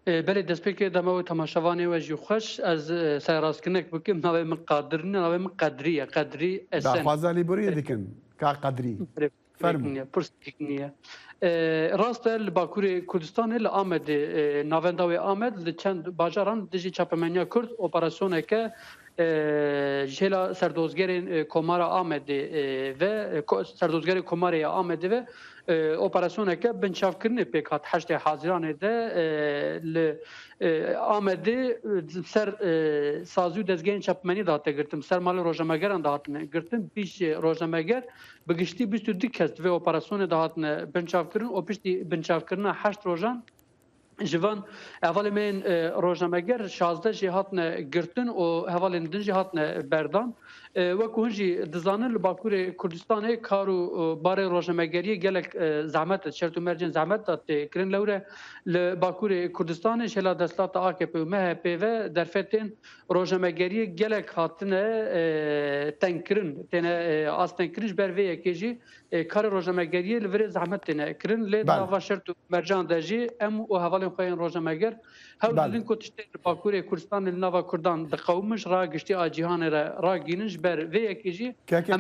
بله دەستپێکی دەمەوە تەماشەوانێ وەژی خۆش ئەس سەرڕاستکردنێک بکەم ناوێ من قادرن ناوێ من قەدریە قەدری داخوازە لیبوری دیکن کا قەدری پرسێک نییە ڕاستە لە باکووری کوردستانê li Amedê navendawê Amed li çend bajaran dijî çapemeniya Kurd operasyoneke jêla serdozgerên Komara Amedê ve serdozgerê Komarê Amedê ve operasyoneke binçavkirinê pêk hat heştê haziranê de li Amedê ser sazî û dezgehên çapmenî de hate girtin ser malê rojnamegeran de hatine girtin pîş rojnameger bi giştî 22 kes vê operasyonê de hatine binçavkirin û piştî binçavkirina heşt rojan ji van hevalên rojnameger 16 jî hatine girtin û hevalên din jî hatine berdan wekû hûn jî dizanin li Bakurê Kurdistanê kar û barê rojnamegeriyê gelek zehmet şert û mercên zehmet da tê kirin lewre li Bakurê Kurdistanê şêla desthilata AKP û MHP ve derfetên rojnamegeriyê gelek hatine tengkirin têne astengkirin ji ber vê yekê jî karê rojnamegeriyê li virê zehmet têne kirin lê dava şert û mercan de jî em û hevalên xwe yên rojnameger hewl didin ku tiştê li Bakurê Kurdistanê li nava Kurdan diqewimiş ra giştî a cîhanê re ragînin ji ber vê yekê jî كاكي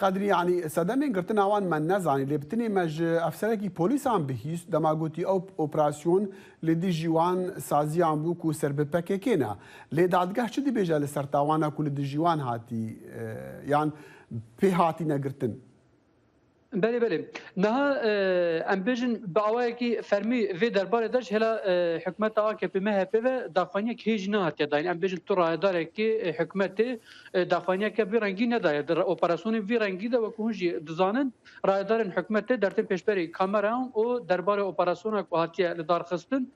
قادري يعني سدامين قرتنا وان من نزاني اللي بتني مج افسركي بوليس عم بهيس دما قوتي او اوبراسيون اللي دي جيوان سازي عم بوكو سرب باكيكينا اللي دادقاه شدي بيجا لسرتاوانا كل دي جيوان هاتي يعني في هاتي نقرتن بله بله نه ام بجن باوایکی فرمی و درباره داش هلا حکومت AKP MHP و دافانیه که هیچ نه هات داین ام بجن تو راه داره که حکومت دافانیه که رنگی نداره در اپراسیون وی رنگی ده و کوهجی دزانن راه دارن حکومت درتن پیشبری کامرا و درباره اپراسیون کو هاتیه لدار خستن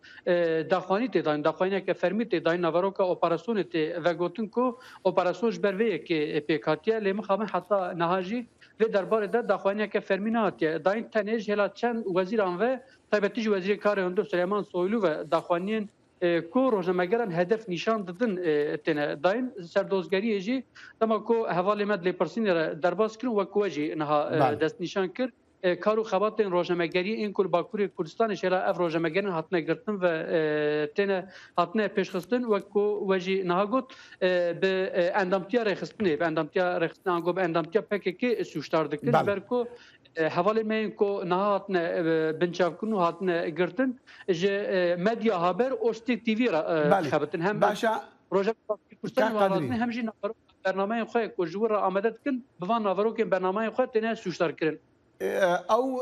دافانی ته داین دافانیه که فرمی ته داین نوارو که اپراسیون ته و گوتن کو اپراسیون بروی که پیکاتیه لیم خامه حتی نهاجی و درباره ده داخوانی که فرمیناتیه داین تنیج هلا چند وزیران و تایبتیج وزیر کار هندو سلیمان سویلو و داخوانین کو روزنامه‌گران هدف نشان دادن تنه داین سردوزگری جی تما کو حوالی مد لپرسین درباس کرد و کوجی نها دست نشان کرد کارو خبات روزنامه‌گری این کل باکوری کردستان شهر اف روزنامه‌گران هاتنه گرتن و تنه هاتنه پیشخستن و کو وجی نها گوت به اندامتیا رخصتنه به اندامتیا رخصتن گو به اندامتیا پکک سوشتار دکن برکو حوالی من کو نهات بنچاف کنو هات گرتن ج مدیا خبر اوستیک تی وی را خبرتن هم باشا روزا کردستان وارد هم جی نفر برنامه خو کو جور آمدت کن بوان نفرو که برنامه خو تنه سوشتار کرن او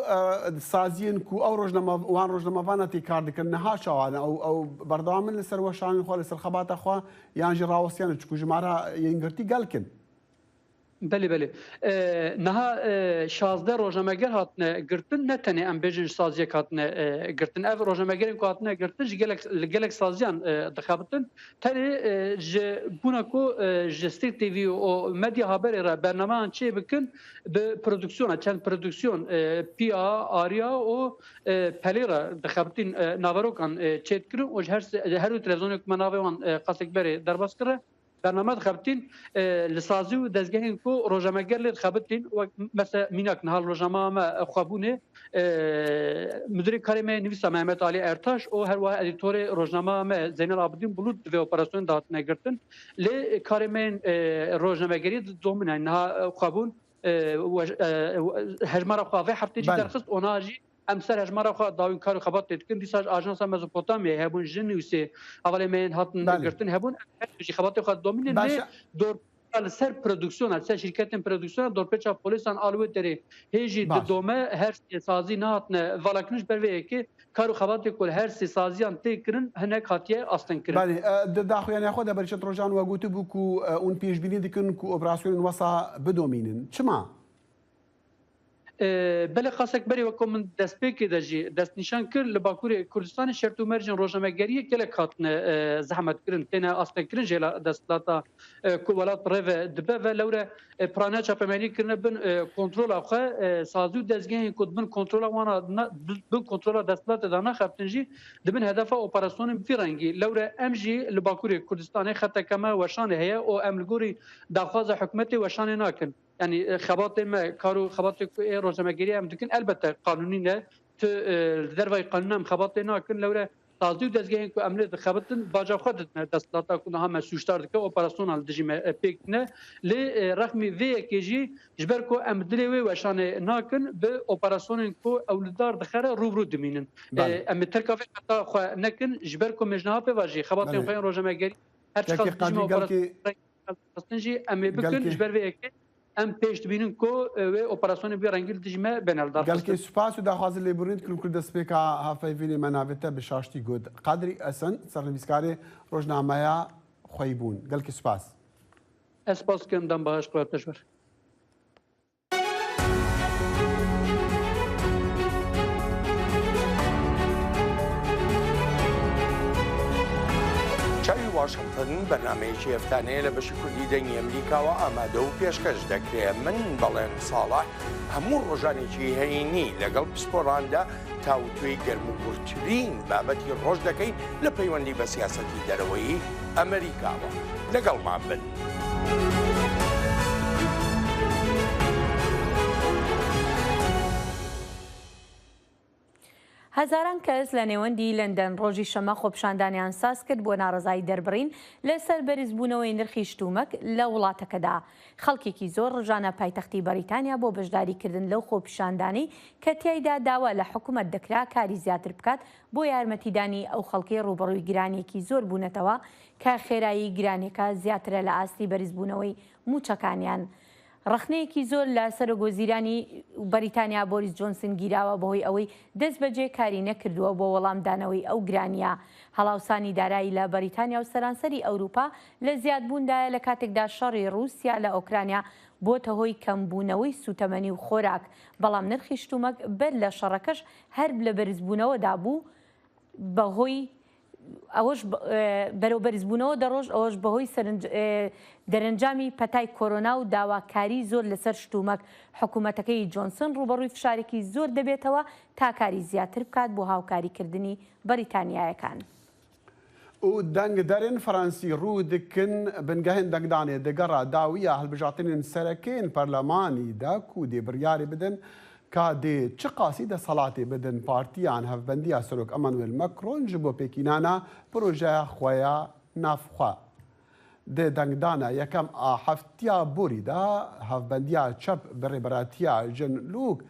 سازین کو او روزنامه وانتی کار دکن نها شوان او بردام من لسر وشان خو لسر خبات خو یان جراوسیان چکو جمارا ینگرتی گلکن بله بله نها 16 روزنامه‌گر هاتنه گرتن نه تنه ام بجن سازی هاتنه گرتن اف روزنامه‌گرین کو هاتنه گرتن گلک سازیان دخابتن تنه ج بوناکو جستیک تی وی او مدیا خبر را برنامه چه بکن به پرودکسیون چند پرودکسیون پی آریا او پلیرا دخابتین ناوروکان چت کرن او هر تلویزیون مناوان قاسک بری درباس کره برنامه خبرتين لسازي دزگهين کو روزنامه‌گر لید خبرتين و مثلا میناک نهال روزنامه ما خوابونه مدیر کاری من نویسا محمد علی ارتاش او هر واحد ادیتور روزنامه ما زین العابدین بلود و اپراسیون دات نگرتن ل کاری من روزنامه‌گری دومینه نه خوابون هجمار خوابه هفته جی درخست اوناجی امسر هجمار خو داوین کار خبرت تکن دیساج آژانس مزوپوتامیا هبون جنوسی اول من هاتن گرتن هبون جی خبرت خو دومینه نه دور سر پرودکسیون سر شرکت پرودکسیون دور پچا پلیسان آلوتری هیجی دومه هر سازی نهاتن والاکنش بروی که کارو خبرت کل هر سازیان تکرن هنک هاتیه استن کرن بله داخل یعنی خود برشت روزان و گوتو بو کو اون پیش بینی دکن کو اپراسیون وسا بدومینن چما بله خاصك بري وكم من دسبيك دجي دست نشان كر لباكوري كردستان شرط و مرجن روزنامه‌گری گلک هاتن زحمت کرن تنه اصلا کرن جلا دستلاتا کوولات ريف دبه و لوره پرانا چاپمنی کرن بن کنترل اخه سازو دزگه کود بن کنترل وانا بن کنترل دستلات دانا خفتنجي دبن هدف اپراسیون فيرنگي لوره امجي لباكوري كردستان خط كما وشان هي او املگوري دخواز حکومت وشان ناکن يعني خبات ما كارو خبات روزنامه‌گری هم دکن البته قانونی نه تو دروای قانون هم خبات ناکن لوره تازه دزگه کو امنیت خباتن باجا خودت دستلاتا کو هم سوشتار دک اپراسیونال دجیم پیکنه ل رقمی وی کیجی جبر کو امدلی و وشان ناکن به اپراسیون کو اولدار دخره روبرو دمینن ام ترکاف حتی خو نکن جبر کو مجنها به واجی خبات خو روزنامه‌گری هر چقدر دجیم اپراسیون ام بکن جبر وی ام پیش بینن کو و اپراسیون بی رنگیل دجمه بنال دار قال كي سباس ودا خاز اللي بريد كل دسبيكا هافي فيني منافته بشاشتي جود قدري اسن صار مسكاري روزنامه خويبون قال كي سباس اسباس كم دم باش قوات تشور واشنطن برنامهی افتانه لبشی کردی دنگی امریکا و آماده و پیشکش دکره من بەڵێن ساڵح هەموو ڕۆژانێکی هەینی لەگەڵ پسپۆراندا تاوتوێی گەرموگورترین بابەتی ڕۆژ دەکەین لە پەیوەندی بە سیاسەتی دەرەوەی ئەمریکاوە لەگەڵمان بن. هزاران کەس لە نێوەندی لەندەن ڕۆژی شەمە خۆپشاندانیان ساز کرد بۆ ناڕزایی دەربڕین لەسەر بەرزبوونەوەی نرخی شتومەک لە وڵاتەکەدا. خەڵکێکی زۆر ڕژانە پایتەختی بەریتانیا بۆ بەشداریکردن لەو خۆپیشاندانەی کە تیایدا داوا لە حکوومەت دەکرا کاری زیاتر بکات بۆ یارمەتیدانی ئەو خەڵکی ڕوبەڕووی گرانیەکی زۆر بوونەتەوە کە خێرایی گرانێکە زیاترە لە ئاستی بەرزبوونەوەی موچەکانیان. ڕخنەیەکی زۆر لە سەرۆگۆزیرانی بەریتانیا بۆریس جۆنسن گیراوە بەهۆی ئەوەی دەست بەجێ کاری نەکردووە بۆ وەڵامدانەوەی ئەو گرانیە. هەڵاوسانی دارایی لە بەریتانیا و سەرانسەری ئەوروپا لە زیادبووندایە لە کاتێکدا شەڕی رووسیا لە ئۆکرانیا بۆتە هۆی کەمبوونەوەی سوتەمەنی و خۆراک. بەڵام نرخی شتومەک بەر لە شەڕەکەش هەر لە بەرزبوونەوەدا بوو بەهۆی ئەوەش بەرەوبەرزبوونەوە دەڕۆژ ئەوەش بەهۆی دەرەنجامی پەتای کۆرۆنا و داواکاری زۆر لەسەر شتومەک حکوومەتەکەی جۆنسن ڕوبەڕووی فشارێکی زۆر دەبێتەوە تا کاری زیاتر بکات بۆ هاوکاریکردنی بەریتانیایەکان. و دەنگدەرێن فەرەنسی ڕوو دکن بنگەهێن دەنگدانێ دەگەڕا داویە هەڵبژاتنên سەرەکەین پەرلەمانی دا و دێ بڕیارێ بدن کا دێ چ قاسی دەسەڵاتێ بدن پارتیان هەفبەندیە سەرۆک ئەمانوێل مەکرۆن ji بۆ پێکینانە پرۆژەیە خۆیە نافخوا. دێ دەنگدانە یەکەم هەفتیا بوریدا هەفبەندیە چەپ بەڕێبەراتیە ژن لوک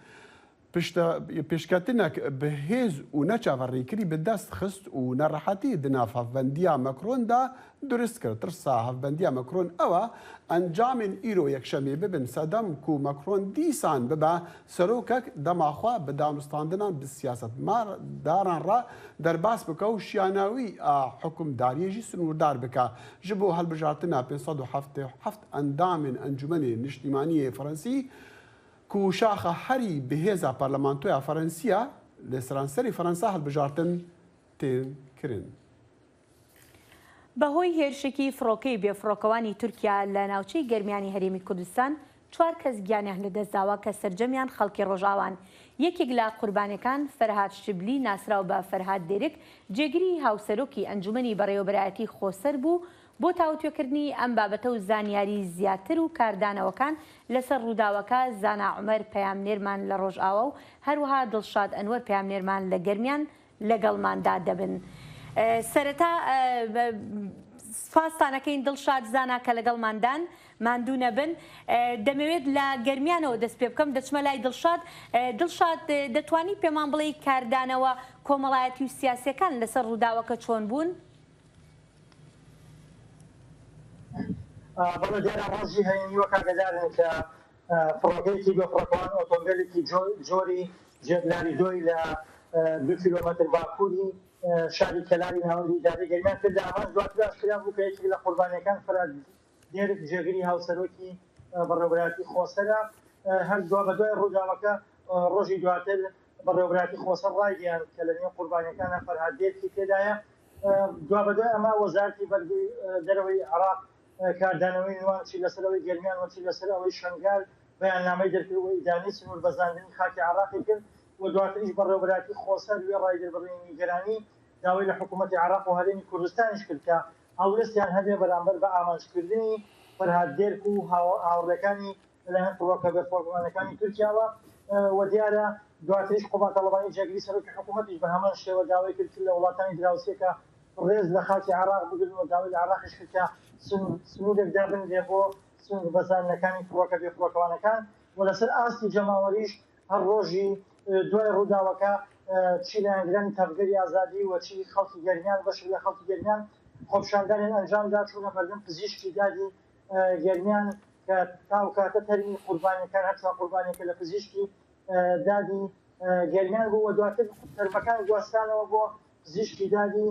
پێشکەتنێک بەهێز و نەچاوەڕێکردی بەدەست خست و نەڕەحەتی دناف هەفبەندیە مەکرۆندا دروست کرد. ترسا هەفبەندیە مەکرۆن ئەوە ئەنجامین ئیرۆ یەکشەمێ ببن سەدەم و مەکرۆن دیسان ببە سەرۆکەک دەماخوا بە دامستاندنان بە سیاسەتداران ڕ دەرباس بکە و شیاناوی حکومداریەژی سنووردار بکە ji بۆ هەڵبژارتنە 577 ئەندامên ئەنجومەنێ نیشتیمانیە فەرەنسی ku şaxa herî bi hêza parlamentoya Ferensiya li seranserî Ferensa hilbijartin tên kirin. بەهۆی هێرشێکی فڕۆکەی بێفڕۆکەوانی تورکیا لە ناوچەی گەرمیانی هەرێمی کوردستان 4 کەس گیانیان لەدەستداوە کە سەرجەمیان خەڵکی ڕۆژاوان. یەکێک لە قوربانەکان فەرهاد شبلی ناسراو بە فەرهاد دێرک جێگیری هاوسەرۆکی ئەنجومەنی بەڕێوەبەرایەتی خۆسەر بوو بۆ تاوتوێکردنی ئەم بابەتە و زانیاری زیاتر و کاردانەوەکان لەسەر ڕووداوەکە زانا عومەر پەیامنێرمان لە ڕۆژئاوە و هەروەها دڵشاد ئەنوەر پەیامنێرمان لە گەرمیان لەگەڵماندا دەبن. سەرەتا سپاسانەکەین دڵشاد زانا کە لەگەڵماندان ماندوو نەبن. دەمەوێت لە گەرمیانەوە دەست پێ بکەم دەچمە لای دڵشاد. دڵشاد دەتوانی پێمان بڵێ کاردانەوە کۆمەڵایەتی و سیاسیەکان لەسەر ڕووداوەکە چۆن بوون؟ بەڵێ دیارە ڕۆژی هەینیوە کاگەدارن کە فڕۆکەیەکی بێفڕۆکەوان ئۆتۆمبیلێکی جۆری جێبلاری دۆی لە 2 کیلۆمەتر باکووری شاری کەلاری ناوەندی ئیدارەی گەرمیان کرد. ئەمان دواتر ئاشکرا بوو کە یەکێک لە قوربانیەکان فەرهاد دێرک جێگیری هاوسەرۆکی بەڕێوەبەرایەتی خۆسەرە. هەر دوا بە دوای ڕووداوەکە ڕۆژی دواتر بەڕێوەبەرایەتی خۆسەر ڕایگەیاند کە لە نێو قوربانیەکانە فەرهاد دێرکی تێدایە. دوا بە دوای ئەمە وەزارەتی بەرگری دەرەوەی عێراق کاردانەوەی نوانچی لەسەرەوەی گەرمیان وەچی لەسەرەوەی شنگال بەیاننامەی دەرکردەوەی ئیدانی سنوور بەزاندنی خاکی عێراقی کرد و دواتریش بەڕێوەبەرایەتی خۆسەر وێ ڕایدەربڕینی نیگەرانی داوای لە حکوومەتی عێراق و هەرێمی کوردستانیش کرد کە هەوڵستیان هەبێ بەرامبەر بە ئامانجکردنی فەرهاد دێرک و هاوڕێکانی لەلایەن فڕۆکە بێفڕۆکەوانەکانی تورکیاوە و دیارە دواتریش قوبات تاڵیبانی جێگیری سەرۆکی حکوومەتیش بە هەمان شێوە داوای کرد لە وڵاتانی دراوسێکە ڕێز لە خاکی عێراق بگرن و داوای لە عێراقیش کرد کە سنوورێک دابنرێ بۆ سنوور بەزانەکانی فڕۆکە بێفڕۆکەوانەکان و لەسەر ئاستی جەماوەریش هەر ڕۆژی دوای ڕووداوەکە چی لایەنگرانی تەبگەری ئازادی و چی خەڵکی گەرمیان بەشێک لە خەڵکی گەرمیان خۆپیشاندانیان ئەنجامدا چوونە بەردەم پزیشکی دادی گەرمیان کە تاو کاتە تەرمی قوربانیەکان هەرچوان قوربانیەکە لە پزیشکی دادی گەرمیان بوو و دواتر تەرمەکان گواستانەوە بۆ پزیشکی دادی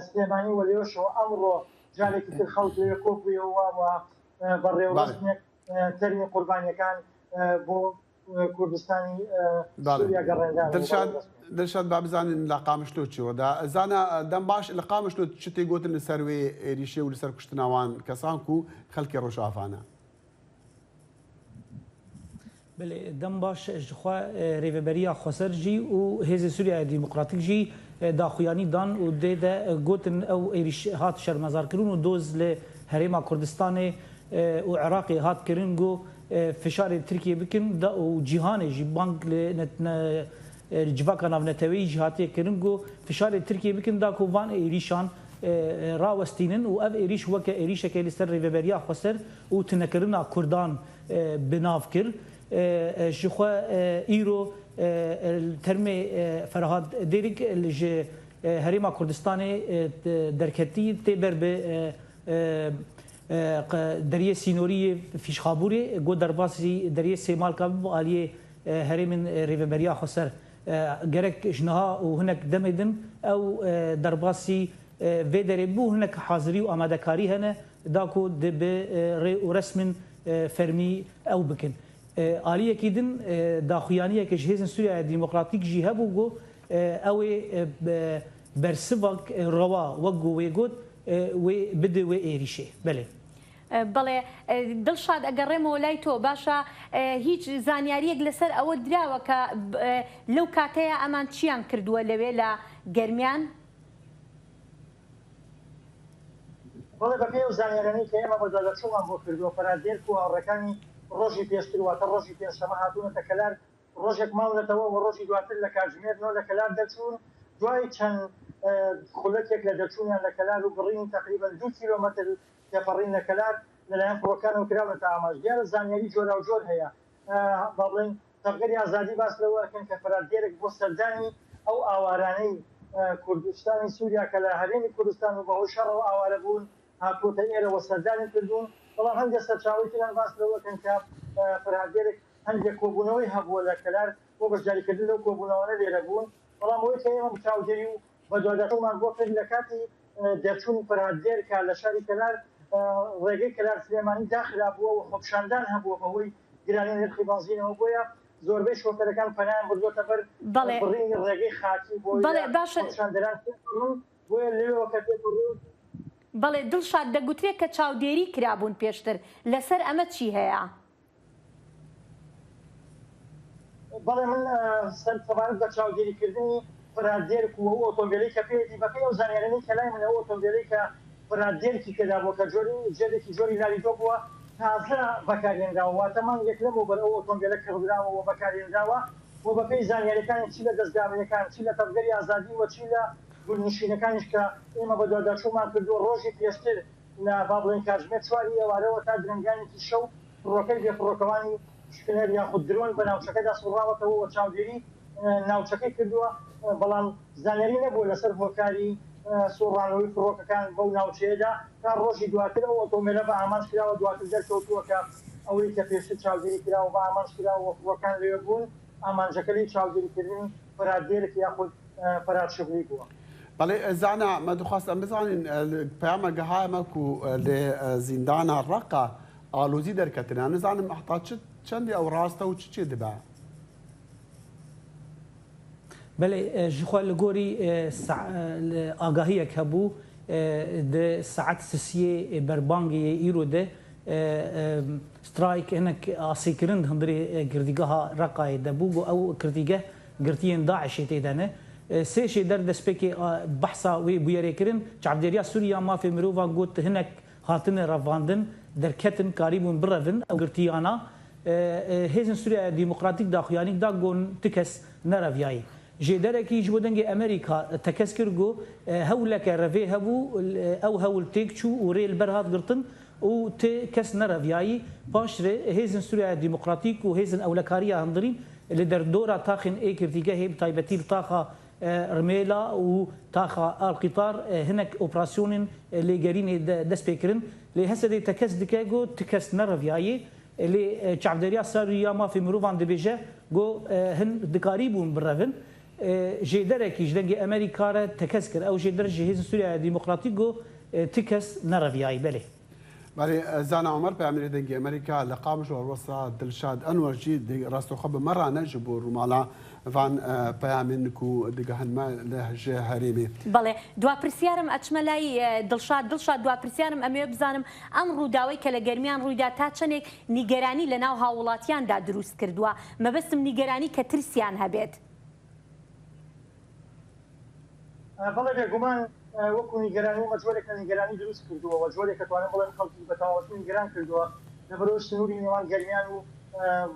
سلێمانی وەلێوشەوە ئەمڕۆ جارێکی تر خەڵک لێ کۆبوویەوە و بەڕێوەبەرێک تەرمی قوربانیەکان بۆ کوردستانی سووریا گەڕێندان. دڵشاد با بزانین لە قامشتۆ چیوەدا زانە دەم باش لە قامشتۆ چ تێگوتن لەسەر وێ عێریشێ و لەسەر کوشتناوان کەسان و خەڵکی ڕۆژئافانە. دەم باش خوا رێڤەبەریە خۆسەر جی و هێزی سووریا دیموکراتیک جی داخویانی دان و دێدە گوتن ئەو عێریش هات شەرمەزارکردن و دۆز لە هەرێما کوردستانê و عێراقی هاتکردن و فشارê Tirkiye bikin û cîhanê jî bank li civaka navneteweyî jî hatiye kirin got fişarê Tirkiye bikin da ku van êrîşan rawestînin û ev êrîş weke êrîşekê li ser rêveberiya xweser û tunekirina Kurdan binav kir ji xwe îro termê Ferhad Dêrk ji herêma Kurdistanê derketî tê ber bi دەریە سینۆریە فیشخابوورێ گۆ دەرباسی دەریە سێمالکە عالیە هەرێمن ڕێڤەبەریا خۆسەر گەرەک ژنەها و هەنێک دەمێدن ئەو دەرباسی vê derê bû hinek hazirî û amadekarî hene dako dibe rê û resmin fermî ew bikin. Aliyekî din daxuyaniyeke ji hêzên Sûriya Demokratîk jî hebû got ew ê بەرسڤک ڕەوا وەک گوێگوت وێ بدە وێ ئێریشێ بەێ. بەڵێ دڵشاد ئەگەڕێمەوە لای تۆ باشە هیچ زانیاریەک لەسەر ئەوە دراوە کە لەو کاتەیە ئەمان چیان کردووە لەوێ لە گەرمیان؟ بەڵێ بە پێی و زانیارانەی کە ئێمە بەدادەچوومان بۆ کردووە پەرادێرک و هاوڕەکانی ڕۆژی پێشتر واتە ڕۆژی پێشەمە هاتوونەتە کەلار ڕۆژێک ماڵێتەوە و ڕۆژی دواتر لە کاتژمێرنەوە لە کەلار دەچوون دوای چەند خولەتێک لە دەچوونیان لە کەلار و بڕین تقریبا 2 کیلۆمەتر تێپەڕین لە کەلار لەلایەن فڕۆکانەوە کراونەتە ئاماژگارە زانیاری جۆرا و جۆر هەیە با بڵێن تەبگەری ئازادی باس لەوە ئەکەن کە پەرادێرێک بۆ سەردانی ئەو ئاوارانەی کوردستانی سووریا کە لە هەرێمی کوردستان و بەهۆی شەڕەوە ئاوارە بوون هاتوۆتە ئێرەوە سەردانی کردوون بەڵام هەندێک سەرچاوی تران باس لەوەکەن کە پەرادێرێک هەندێک کۆبوونەوەی هەبووە لە کەلار بۆ بەشداریکردن لەو کۆبوونەوەە لێرە بوون بەڵام ئەوەی کە ئێمە چاودێری و بە دوادەچوومان بۆ کرد لە کاتی دەرچوونی پەرادێر کە لە شاری کەلار ڕێگەی کەلار سلێمانی داخرا بووە و خۆپشاندان هەبووە بەهۆی گرانی نرخی بنزینەوە بۆیە زۆربەی شۆفێرەکان پەنایان بردوۆتە بەر بڕینی ڕێگەی خاکی بۆشاندەران بۆیە لێەوە کە بەڵێ دڵشاد دەگوترێت کە چاودێری کرابوون پێشتر لەسەر ئەمە چی هەیە؟ بەڵێ من سەربارەت بە چاودێریکردنی پەرادێرک و ئۆتۆمبیلی کە پێێتی بەپێی ئەو زانیارانەی کە لای منە ئۆتۆمبیلی کە پەرادێرکی کەدا بۆ کە جێدێکی جۆری لاریدۆ بووە تازە بەکارهێنراوە واتەمان یەک لەم بەر ئەو ئۆتۆمبیلە کڕدراوە بەکارهێنراوە بۆ بەپێی زانیاریەکانی چی لە دەستگامیەکان چی لە تەبگەری ئازادی وە چی لە گونشینەکانیش کە ئێمە بە دواداچوومان کردو ڕۆژی پێشتر لە با بڵێن کاتژمێر 4 ئێوارەوە تا درنگانێکی شەو فڕۆکەی بێفڕۆکەوانی شکنەر یاخود درۆن بە ناوچەکەدا سوڕاوەتەوە و چاودێری ناوچەکەی کردووە بەڵام زانیاری نەبوو لەسەر هۆکاری سوڕانەوەی فڕۆکەکان بەو ناوچەیەدا تا ڕۆژی دواتر ئەو ئۆتۆمبیلە بە ئامانج کراوە دواتر دەرکەوتووە کە ئەوەی کە پێشتر چاودێری کراوە بە ئامانج کراوە فڕۆکان لێ بوون ئامانجەکەی چاودێریکردنی پەرادێرێک یاخود پەرادشغلی بووە. بەڵێ زانە مە دخواستم بزانین پەیامە گەهایەمەکو لێ زیندانە ڕقە ئالۆزی دەرکەتنە نزانم ئەحتا چەندی ئەو ڕاستە و چێ دەبە؟ بەێ ژخوا لە گۆری ئاگاهیەک هەبوو سعات سسیێ بەربانگی ئیرۆدە سترایک هەنێک ئاسیکردن هەندێ گردیگەها ڕقای دەبوو بۆ ئەو کردیگە گرتیان داعشێ تێدانە سێشێ دەردەستپێکی بەحسا وێ بویێرێکردن چاودێریا سووریا مافێ مرۆڤ گوت هەنێک هاتنە ڕەڤاندن دەرکەتن کاریبوون بڕەڤن ئەو گرتیانە هێزن سووریا دیموکراتیک داخوایانیک دا گۆن تکەس نەرەڤایی ژێدەرێکی ji بۆ dengê Amerîka tekez kir got hewleke revê hebû ew hewl têk çû û rê li ber hat girtin û tê kes nereviyayî paş rê hêzin Sûriya Demokratîk û hêzin ewlekariya hindirîn li derdora taxên êkirtîgehê bi taybetî li taxa Rmêla û taxa Alqîtar hinek operasyonên lêgerînê dest pê kirin lê hesedê tekez dike got tikes nereviyayê lê çavderiya Sûriya mafê mirovan dibêje got hin dikarî bûn birevin جێدەرێکی دەنگی ئەمریکارە تەکەس کرد ئەو ژێدەر ji hêzin Sûriya Demokratîk got tikes nereviyayî belê. بەێ زانە عمەر پامێ دەنگی ئەمریکا لە قامش وەسا دڵشاد ئەنوەرجی ڕاستەخۆ بمەڕانە ji بۆ ڕووماڵا van پەیامێن و دگەهنمە لە هەژێ هەرێمێ. بەڵێ دوا پرسیارم ئەچمە لای دڵشاد دوا پرسیارم ئەمێ بزانم ئەم ڕووداوی کە لە گەرمیان ڕوویدا تا چەندێک نیگەرانی لە ناو هاوڵاتیاندا دروست کردووە مەبەستم نیگەرانی کە ترسیان هەبێت. بەڵێ بێگومان وەکو نیگەرانی مەجۆرێکە نیگەرانی دروست کردووە و جۆرێک کە توانێت بڵێن خەڵکی بەتەواوەتی نیگەران کردووە لەبەرەوەی سنووری نێوان گەرمیان و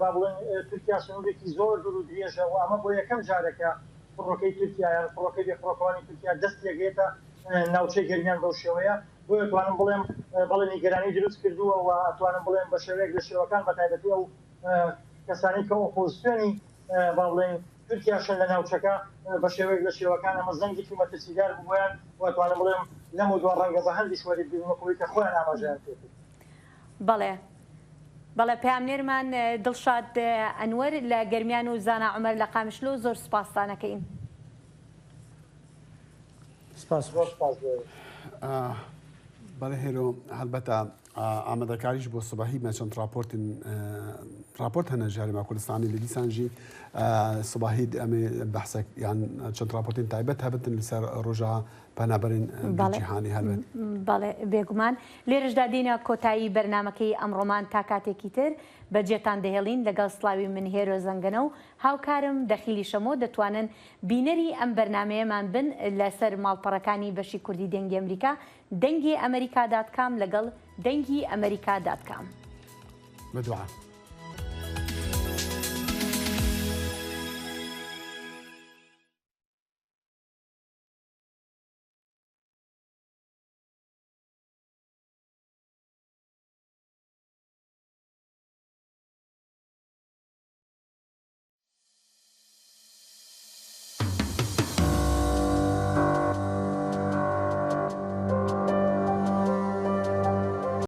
با بڵێن تورکیا سنوورێکی زۆر دوور و درێژە و ئەمە بۆ یەکەم جارێکە فڕۆکەی تورکیایان فڕۆکەی بێفڕۆکەوانی تورکیا دەست یەکێتە ناوچەی گەرمیان بەو شێوەیە بۆیە توانم بڵێم بەڵێ نیگەرانی دروست کردووە و توانم بڵێم بە شێوەیەک لە شێوەکان بەتایبەتی ئەو کەسانی کە ئۆپۆزیسیۆنی با بڵێن تورکیاشن لە ناوچەکە بە شێوەیەک لە شێوەکان ئەمە زەنگێکی مەترسیدار بوویان واتوانم بڵێم لەم و دو ڕەنگە بە هەندی شوەری بوونەوەی کە خۆیان ئاماژەیان پێ کرد. بەڵێ پامنێرمان دڵشاد ئەنوەر لە گەرمیان و زانا عومەر لە قامشلۆ زۆر سوپاسدانەکەین. بەڵێ هێرۆ هەلبەتە ئامادەکاریش بۆ سباهی مە چەند راپۆرت هەنە ژاری ما کوردستانی لە دیسانجی سباهی ئەمێ بەحسێک یان چەند راپۆرتین تایبەت هەبتن لەسەر ڕۆژە پەنابەرین جیهانی هەلوێن. بەڵێ بێگومان لێرەشدا دێنە کۆتایی بەرنمەکەی ئەمڕۆمان تا کاتێکی تر بەجێتان دەهێڵین لەگەڵ سلاوی من هێرۆ زەنگەنە و هاوکارم دەخیلی شەمۆ دەتوانن بینەری ئەم بەرنمەیەمان بن لەسەر ماڵپەڕەکانی بەشی کوردی دەنگی ئەمریکا دەنگی ئەمریکا.com لەگەڵ دەنگی ئەمریکا.com. بەدوعا.